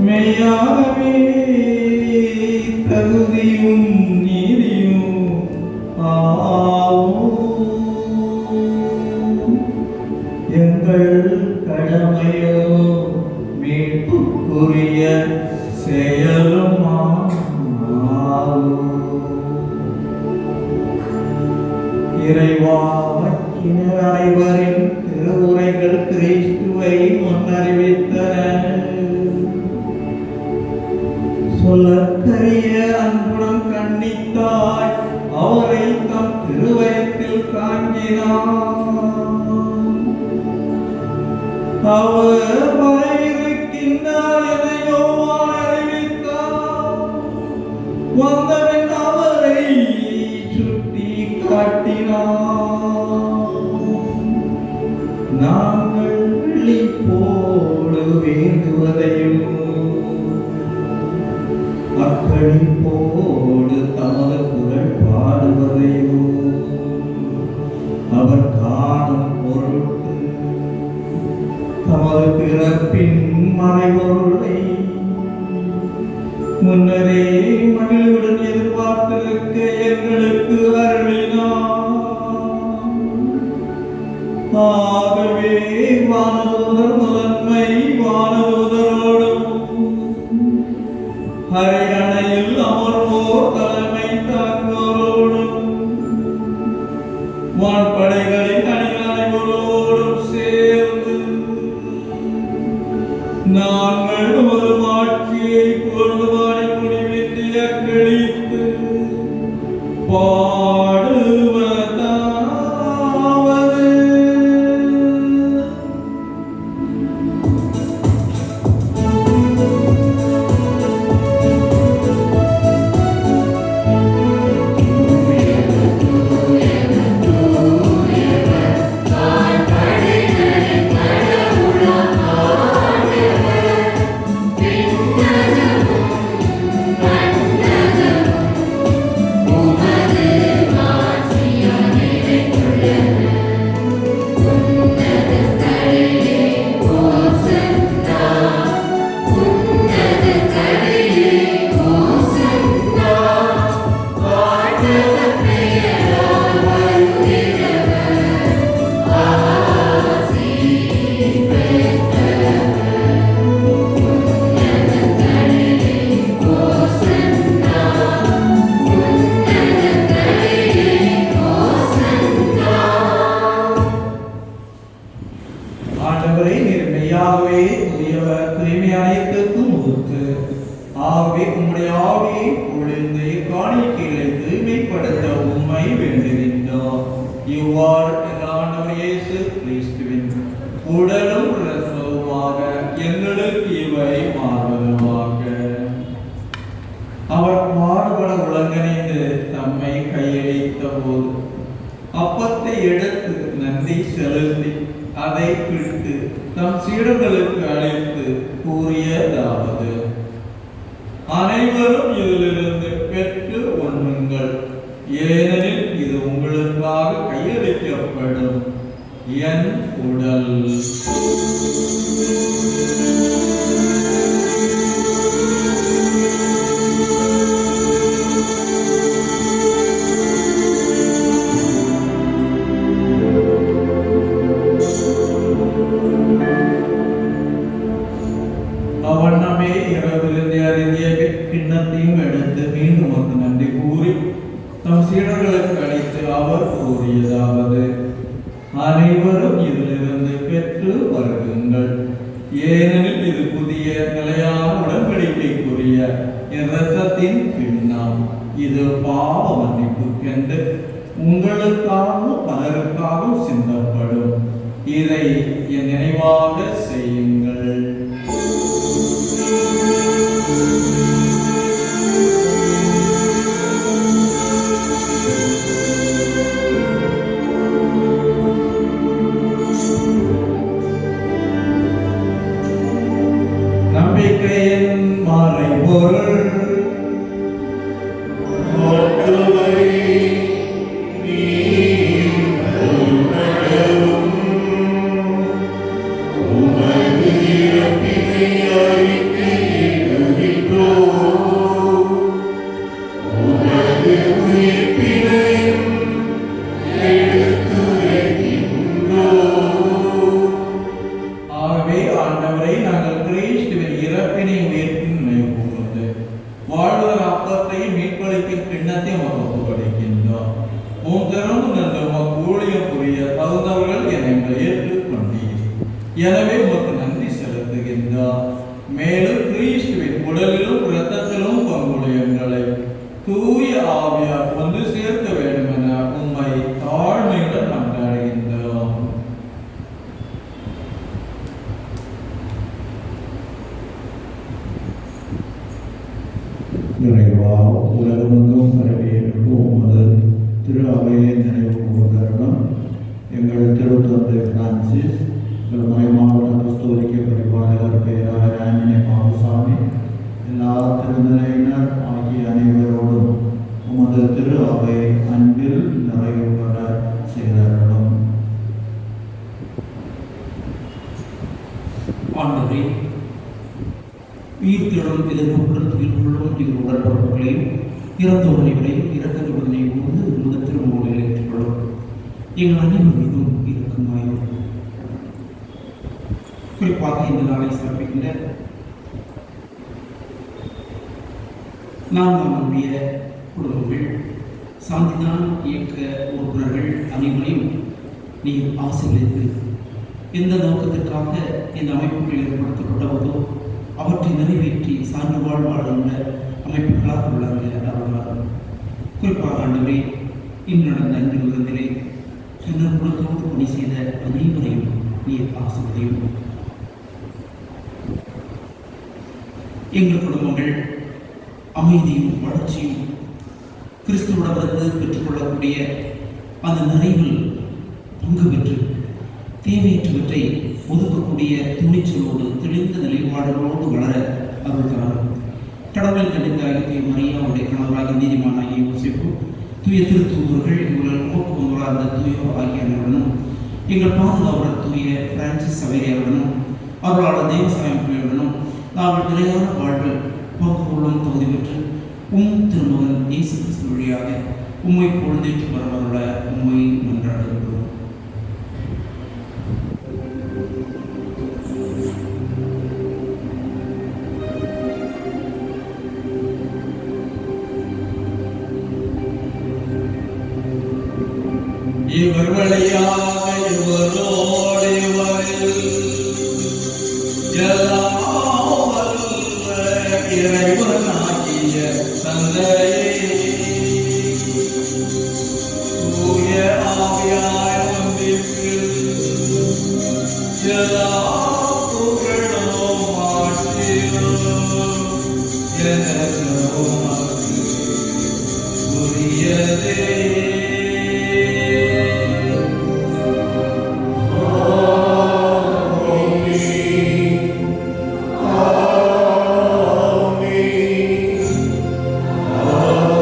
மெய்யாகவே தகுதியும் நீதியும் ஆகும். எங்கள் கடமையோ மீட்புக்குரிய செயலும் ஆகும். இறைவாக்கினர் அனைவரின் திருவுரைகள் கிறிஸ்துவை முன்னறிவித்தன. சொல்லற்கரிய அன்புடன் கண்ணித்தாய் அவரை தம் திருவயத்தில் தாங்கினார். அவர் வரையிருக்கின்றார் என யோவான் அறிவித்தார். வந்தவன் அவரை சுட்டி காட்டினார். நாங்கள் விழிப்போடு வேண்டுவதையும் அக்களிப்போடு தமது குரல் பாடுவதையோ அவர் காணும் பொருட்டு தமது பிறப்பின் மறைபொருளை முன்னரே மகிழ்வுடன் எதிர்பார்த்திருக்க எங்களுக்கு அருளினார். ஆகவே வானதூதர் முதன்மை வானதூதரோடும் அரியணையில் அமர்வோர் தலைமை தாங்குவோரோடும் வான்படைகளின் அணிகள் அனைவரோடும் சேர்ந்து நாங்கள் ஒரு மாட்சியை புகழ்ந்து பாடி முடிவின்றி அக்களித்து பாடுவதாவது. ஆண்டவரே, நீர் மெய்யாகவே உரியவர், தூய்மை அனைத்துக்கும் ஊற்று. ஆகவே உம்முடைய ஆவியை பொழிந்து காணிக்கைகளை தூய்மைப்படுத்த உம்மை வேண்டுகின்றோம். இவ்வாறு எங்கள் ஆண்டவர் இயேசு கிறிஸ்துவின் உடலும் இரத்தமுமாக எங்களுக்கு இவை மாறுவதாக. அவர் பாடுபட உலகணிந்து தம்மை கையளித்த போது அப்பத்தை எடுத்து நன்றி செலுத்தி அதை பிடித்து தம் சீடர்களுக்கு அளித்து கூறியதாவது: அனைவரும் இதிலிருந்து பெற்று உண்ணுங்கள், ஏனெனில் இது உங்களுக்காக கையளிக்கப்படும் என் உடல். அவண்ணமே இரவிலிருந்து அருந்திய கிண்ணத்தையும் எடுத்து மீண்டும் ஒரு நன்றி கூறி தம் சீடர்களுக்கு அளித்து அவர் கூறியதாவது: அனைவரும் இதிலிருந்து பெற்று வருகுங்கள், ஏனெனில் இது புதிய நிலையான உடன்படிக்கைக்குரிய என் இரத்தத்தின் கிண்ணம். இது பாவ மன்னிப்புக்கென்று உங்களுக்காகவும் பலருக்காகவும் சிந்தப்படும். இதை என் நினைவாக செய்யுங்கள். நம்பிக்கையின் நாங்கள் கிறிஸ்துவின் இறப்பினை உயிர்ப்பின் நினைவு கூர்ந்து வாழ்வதன் அப்பத்தையும் மீட்பளிக்கும் கிண்ணத்தையும் அவர் ஒப்புக்கொடுக்கின்றோம். உன் திறந்து நின்று உமக்கு ஊழியம் புரிய தகுந்தவர்கள் என ஏற்றுக்கொண்டீர். எனவே உமக்கு நன்றி செலுத்துகின்றோம். மேலும் கிறிஸ்துவின் உடலிலும் இரத்தத்திலும் பங்குடைய எங்களை தூய ஆவியார் வந்து சேர்க்க வேண்டும் என உம்மை தாழ்மையுடன் மன்றாடுகின்றோம். நிறைவா உலகமெங்கும் பரவியிருக்கும் உமது திரு அவையை நினைவு கூர்ந்தருளும். எங்கள் திருத்தந்தை பிரான்சிஸ், எங்கள் மறை மாவட்ட கஸ்தூரிக்க பரிபாலகர் பேராயர் ஆஞ்சநேய பாபுசாமி, எல்லா திருநிலையினர் ஆகிய அனைவரோடும் உமது திரு அவை அன்பில் நிறைவு பெற செய்தருளும். ஆண்டவரே, உயிர்த்தெழும் எதிர்ப்புடன் உயிர்கொள்ளும் எங்கள் உடற்பரப்புகளையும் இறந்தோர்களையும் இறக்கப்படுவதனை போது முதல் திருமணங்களை ஏற்றுக்கொள்ளும். எங்கள் அனைவர் மீதும் இருக்குமாயும். குறிப்பாக இந்த நாளை சிறப்பிக்கின்ற நாம் நம்முடைய குடும்பங்கள், சாந்திதான் இயக்க உறுப்பினர்கள் அனைவரையும் நீர் ஆசீர்வதித்து எந்த நோக்கத்திற்காக இந்த அமைப்புகள் ஏற்படுத்தப்பட்டவதோ அவற்றை நிறைவேற்றி சான்று வாழ்வாழ்ந்த அமைப்புகளாக உள்ளார்கள் அருளார். குறிப்பாக ஆண்டவரே, இன்று நடந்த அன்று விருந்திலே திருநற்புறத்தோடு பணி செய்த அனைவரையும் நீர் ஆசீர்வதியும். எங்கள் குடும்பங்கள் அமைதியும் வளர்ச்சியும் கிறிஸ்துவிடமிருந்து பெற்றுக்கொள்ளக்கூடிய அந்த நிறைவில் பங்கு பெற்று தேவையற்றவற்றை ஒதுக்கக்கூடிய துணிச்சலோடு தெளிந்த நிலைப்பாடுகளோடு வளர அருள்கிறார். கடவுள் கண்டித்தாகிய மரியாவுடைய கணவராகிய நீதிமானாகிய யோசிப்பு, தூய திருத்தூதர்கள், எங்கள் நோக்குவங்களாக தூயோர் ஆகிய அனைவருடனும், எங்கள் பாதுகாவலர் தூய பிரான்சிஸ் சவேரியாருடனும், அவர்களால் தேவசாயம் பிள்ளையுடனும் நாங்கள் நிலையான வாழ்வில் பங்கு கொள்ளும் தகுதி பெற்று திருமகன் இயேசு கிறிஸ்து வழியாக உம்மை பொழுதேற்று வரவருள்ள உம்மை மன்றாடுகிறோம். இவர் வழியாக இவரோடு இவரில் எல்லாம் வல்ல இறைவனாகிய தந்தையே, தூய ஆவியார் ஒன்றிற்கு எல்லா புகழும் ஆட்சியும் எனக்கு உமக்கு உரியதே. Amen.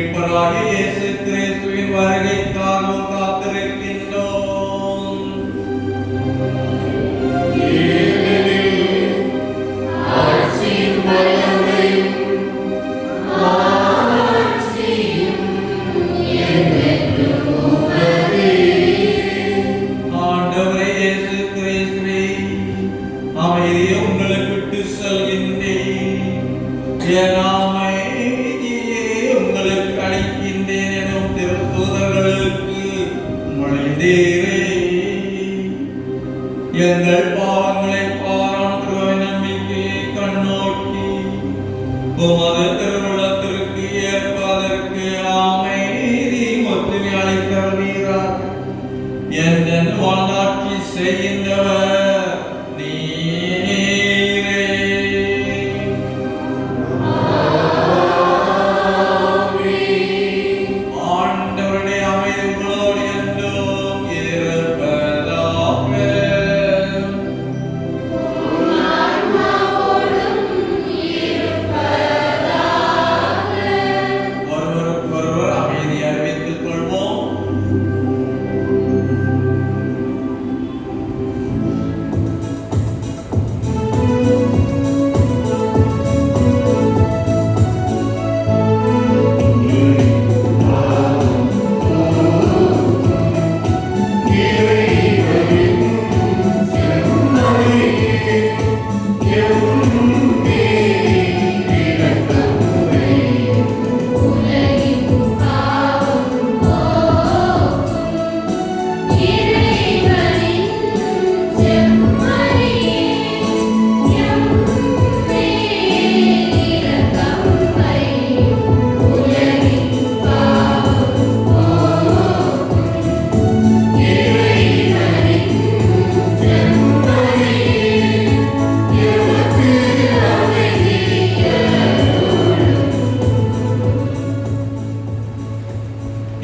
மீட்பராகிய இயேசு கிறிஸ்துவின் வருகைக்காகவும் காத்திருக்கின்றோம். ஆண்டவரே இயேசு கிறிஸ்துவே, அமைதியை உங்களுக்கு விட்டு செல்கின்றேன். என் அமைதியை உங்களுக்கு அளிக்கின்றேன் எனும் திருத்தூதர்களுக்கு மொழிந்தீரே. எங்கள் பாவங்களை பாராட்டுவ நம்பிக்கையை கண்ணோக்கி உமது திருவுளத்திற்கு ஏற்பதற்கு அமைதி ஒத்துமை அளித்தவீரார். என் வாழ்நாட்சி செய்கின்றவர் நீரே. ஆண்டவருடைய அமைதி உங்களோடு என்றும் இருப்பதாக. ஒருவருக்கொருவர் அமைதியை அறிவித்துக் கொள்வோம்.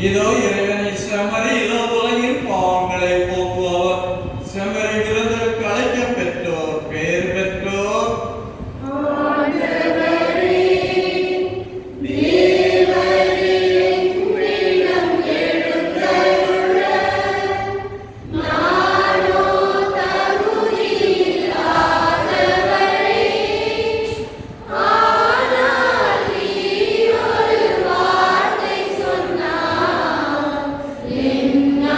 இதோ இறைவனை செம்மறி, இதோ உலகின் பாவங்களை போக்குபவர். செம்மறி விருந்திற்கு அழைக்கப் பெற்றோர் பேர் பெற்றோர். என்ன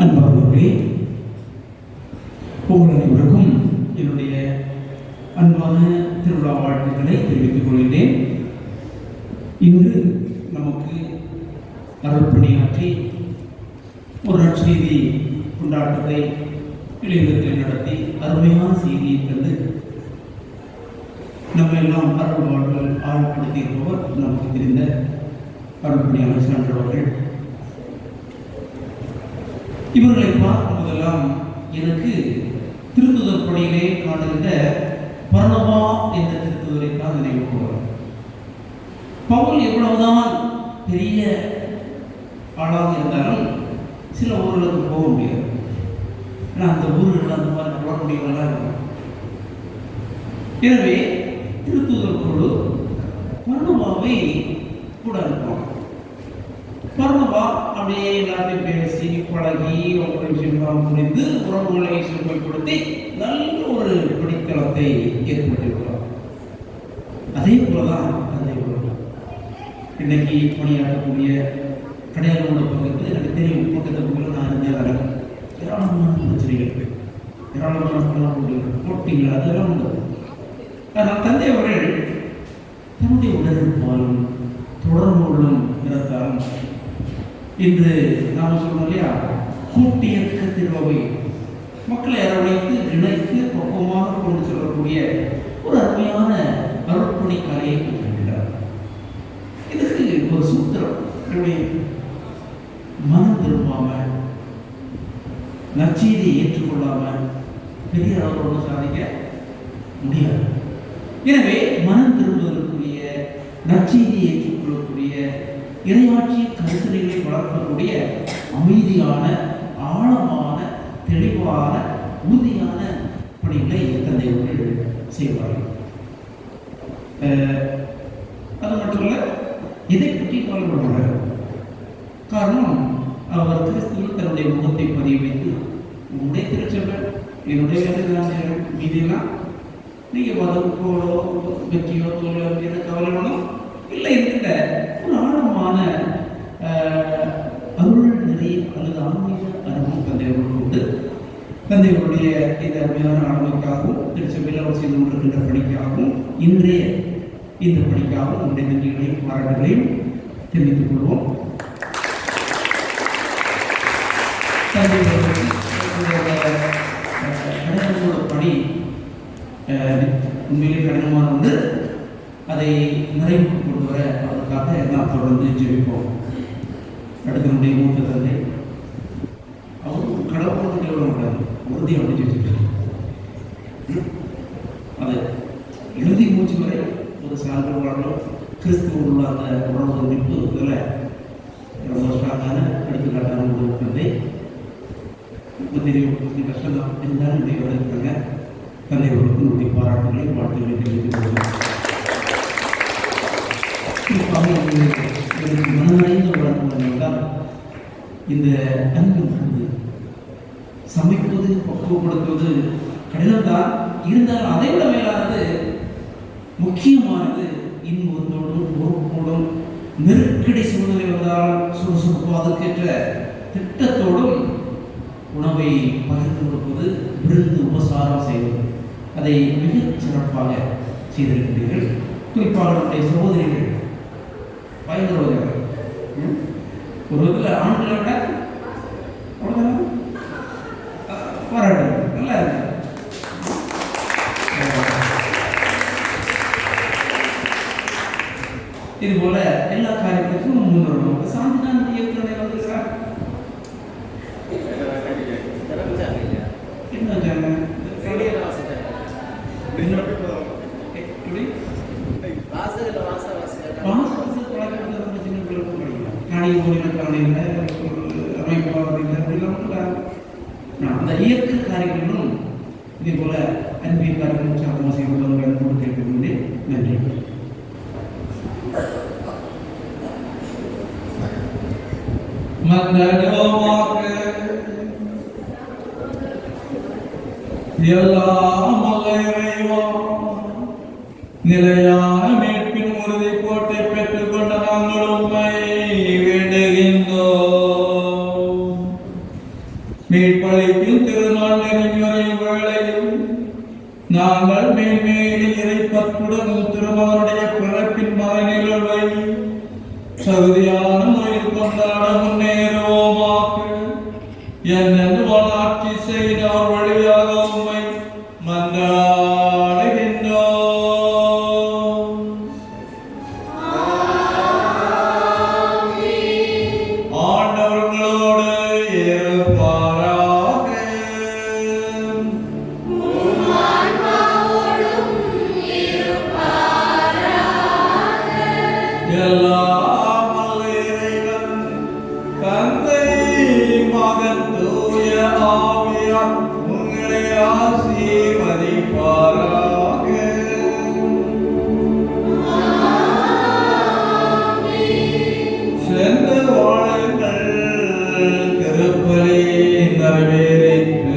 அன்பானவர்களே, உங்கள் அனைவருக்கும் என்னுடைய அன்பான திருவிழா வாழ்த்துக்களை தெரிவித்துக் கொள்கிறேன். இன்று நமக்கு அருள்பணியாற்றி ஒரு நற்செய்தி கொண்டாட்டத்தை இளைஞர்கள் நடத்தி அருமையான செய்தியை தந்து நம்ம எல்லாம் அருள் வாழ்கள் ஆழப்படுத்தி இருப்பவர் நமக்கு தெரிந்த அருள்பணியான சான்றவர்கள். இவர்களை பார்க்கும் போதெல்லாம் எனக்கு திருத்துதர் பணியிலே காணுகின்ற பர்னபா என்ற திருத்துதரை தான் நினைவு வரும். பவுல் எவ்வளவுதான் பெரிய ஆளாக இருந்தாலும் சில ஊர்களுக்கு போக முடியாது. ஏன்னா அந்த ஊர்கள் அந்த மாதிரி குழப்படிகள்லாம் இருக்கும். எனவே திருத்துதர் குழு பர்னபாவை கூட அனுப்புவாங்க. பர்னபா அப்படியே எல்லாத்தையும் பேசி பழகி ஒரு விஷயம் முடிந்து உறவுகளை செல்மைப்படுத்தி நல்ல ஒரு படித்தளத்தை ஏற்படுத்தியிருக்கிறார். அதே போலதான் தந்தை உறவு இன்னைக்கு பணியாற்றக்கூடிய கடையாளோட பக்கத்தில் எனக்கு தெரியும். கூட்டத்துக்குள்ள நான் இருந்தேன். ஏராளமான பிரச்சனைகள், ஏராளமான போட்டிகள் அதெல்லாம் உண்டு. ஆனால் தந்தை அவர்கள் தன்னுடைய உடற்பாலும் தொடர்புகளும் நிறத்தாலும் இன்று நாம் சொல்றோம் இல்லையா, கூட்டியக்க திருவை மக்களை அரவணைத்து இணைத்து பக்குவமாக கொண்டு செல்லக்கூடிய ஒரு அருமையான அருட்பணி கலையை கொண்டிருக்கிறார். இதுக்கு ஒரு சூத்திரம், மனம் திரும்பாம நற்செய்தியை ஏற்றுக்கொள்ளாம பெரிய அளவோடு சாதிக்க முடியாது. எனவே மனம் திரும்புவதற்குரிய நற்செய்தியை ஏற்றுக்கொள்ளக்கூடிய இறையாட்சி கருத்துரைகளை வளர்க்கக்கூடிய அமைதியான ஆழமான தெளிவான உறுதியான பணிகளை தந்தையவர்கள் செய்வார்கள். அது மட்டுமல்ல, இதை பற்றி கவலைப்படுவார்கள். காரணம், அவர் கிறிஸ்துவில் தன்னுடைய முகத்தை பதிய வைத்து உங்களுடைய திருச்சபை என்னுடைய வேலைகள் மீதெல்லாம் நீங்கள் மதமுக்கோளோ வெற்றியோ தோல்வியோ என கவலைப்படணும் இல்லை என்கின்ற ஒரு ஆழமான அருள் நிறைய அல்லது ஆன்மீக அனுபவம் தந்தையவர்கள் உண்டு. தந்தையவருடைய இந்த அருமையான ஆளுமைக்காகவும் திருச்சபையில் அவர் செய்து கொண்டிருக்கின்ற பணிக்காகவும் இன்றைய இந்த பணிக்காகவும் நம்முடைய நன்றிகளையும் பாராட்டுகளையும் தெரிவித்துக் கொள்வோம். தந்தையவர்கள் பணி உண்மையிலே கடினமான ஒன்று. அதை நிறைவுக்கு கொண்டு வர அவருக்காக நாம் தொடர்ந்து ஜெபிப்போம். அடுத்த நம்முடைய மூத்த தந்தை அவரும் கடவுள் எவ்வளோ கூடாது உறுதியை அடிச்சு வச்சுருக்காரு. அதை இறுதி மூச்சு வரை ஒரு சான்று வாழ்றோம். கிறிஸ்துவ உள்ள அந்த உணவு அமைப்பு இதில் ரொம்ப ஸ்ட்ராங்கான எடுத்துக்காட்டான ஒரு தந்தை. இப்போ தெரியும் கஷ்டம் தான் இருந்தாலும் இப்படி வந்திருக்காங்க. தந்தையவர்களுக்கு நம்முடைய பாராட்டுகளை வாழ்த்துக்களை தெரிவித்துக் கொள்வோம். மனநடைந்த வளர்ப்புதான் இந்த அன்பு மருந்து சமைப்பது பக்குவப்படுத்துவது கடினம்தான். இருந்தாலும் அதை விட மேலானது முக்கியமானது இன்பத்தோடும் பொறுப்போடும் நெருக்கடி சூழ்நிலை வந்தால் சுறுசுறுப்பு அதற்கேற்ற திட்டத்தோடும் உணவை பகிர்ந்து கொடுப்பது, விருந்து உபசாரம் செய்வது, அதை மிகச் சிறப்பாக செய்திருக்கிறீர்கள். குறிப்பாக நம்முடைய சகோதரிகள் பயனுள்ளவர்கள். ஒரு விதத்தில் ஆண்களை விட அவ்வளோதான் பாராட்டு நல்லா இருக்கு. இது போல எல்லா காரியத்திற்கும் முன்வரும். சாந்திதான் இயக்குநரை வந்திருக்கிறார். அந்த இயற்கை காரியங்களும் இதே போல அன்பின் காரியங்களும் சாதமாக செய்வதாக அன்போடு கேட்கின்றேன். நன்றி. நிலையான மீட்பின் உறுதி கோட்டை பெற்றுக் கொண்ட நாங்கள் உண்மை வேண்டுகின்றோம். மீட்பளிக்கும் திருநாள் நெருங்கி வரையும் வேளையில் நாங்கள் மேன்மேலே இறைப்பற்றுடன் திருமகனுடைய பிறப்பின் மறைநிகழ்வை தகுதியான முறையில் கொண்டாட முன்னேறுவோமாக. என்னென்று வளாட்சி செய்தார் வழியாக உம்மை மன்றாடுகின்றோம். ஆண்டவர்களோடு இருப்பாராக. எல்லாம் வல்ல இறைவன் தந்தை மகன் தூய ஆவியார் உங்களை ஆசீர்வதிப்பாராக. சென்று வாழுங்கள், திருப்பலி நிறைவேறிற்று.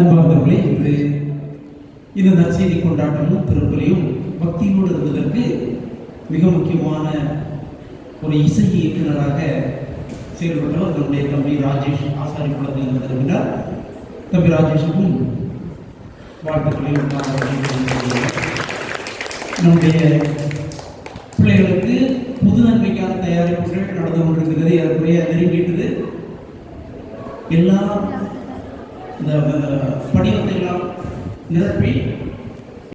அன்பார்ந்தவர்களே, இன்று இந்த நற்செய்தி கொண்டாட்டமும் திருப்பலியும் பக்தியோடு இருந்ததற்கு மிக முக்கியமான ஒரு இசை இயக்குநராக செயல்பட்டவர் நம்முடைய தம்பி ராஜேஷ் ஆசாரி குளத்தில் இருந்திருக்கிறார். தம்பி ராஜேஷுக்கும் வாழ்த்துக்களையும் நம்முடைய பிள்ளைகளுக்கு புது நன்மைக்கான தயாரிப்புகள் நடந்து கொண்டிருக்கிறது. அதற்குரிய நெருங்கிட்டது எல்லா அந்த படிவத்தை எல்லாம் நிரப்பி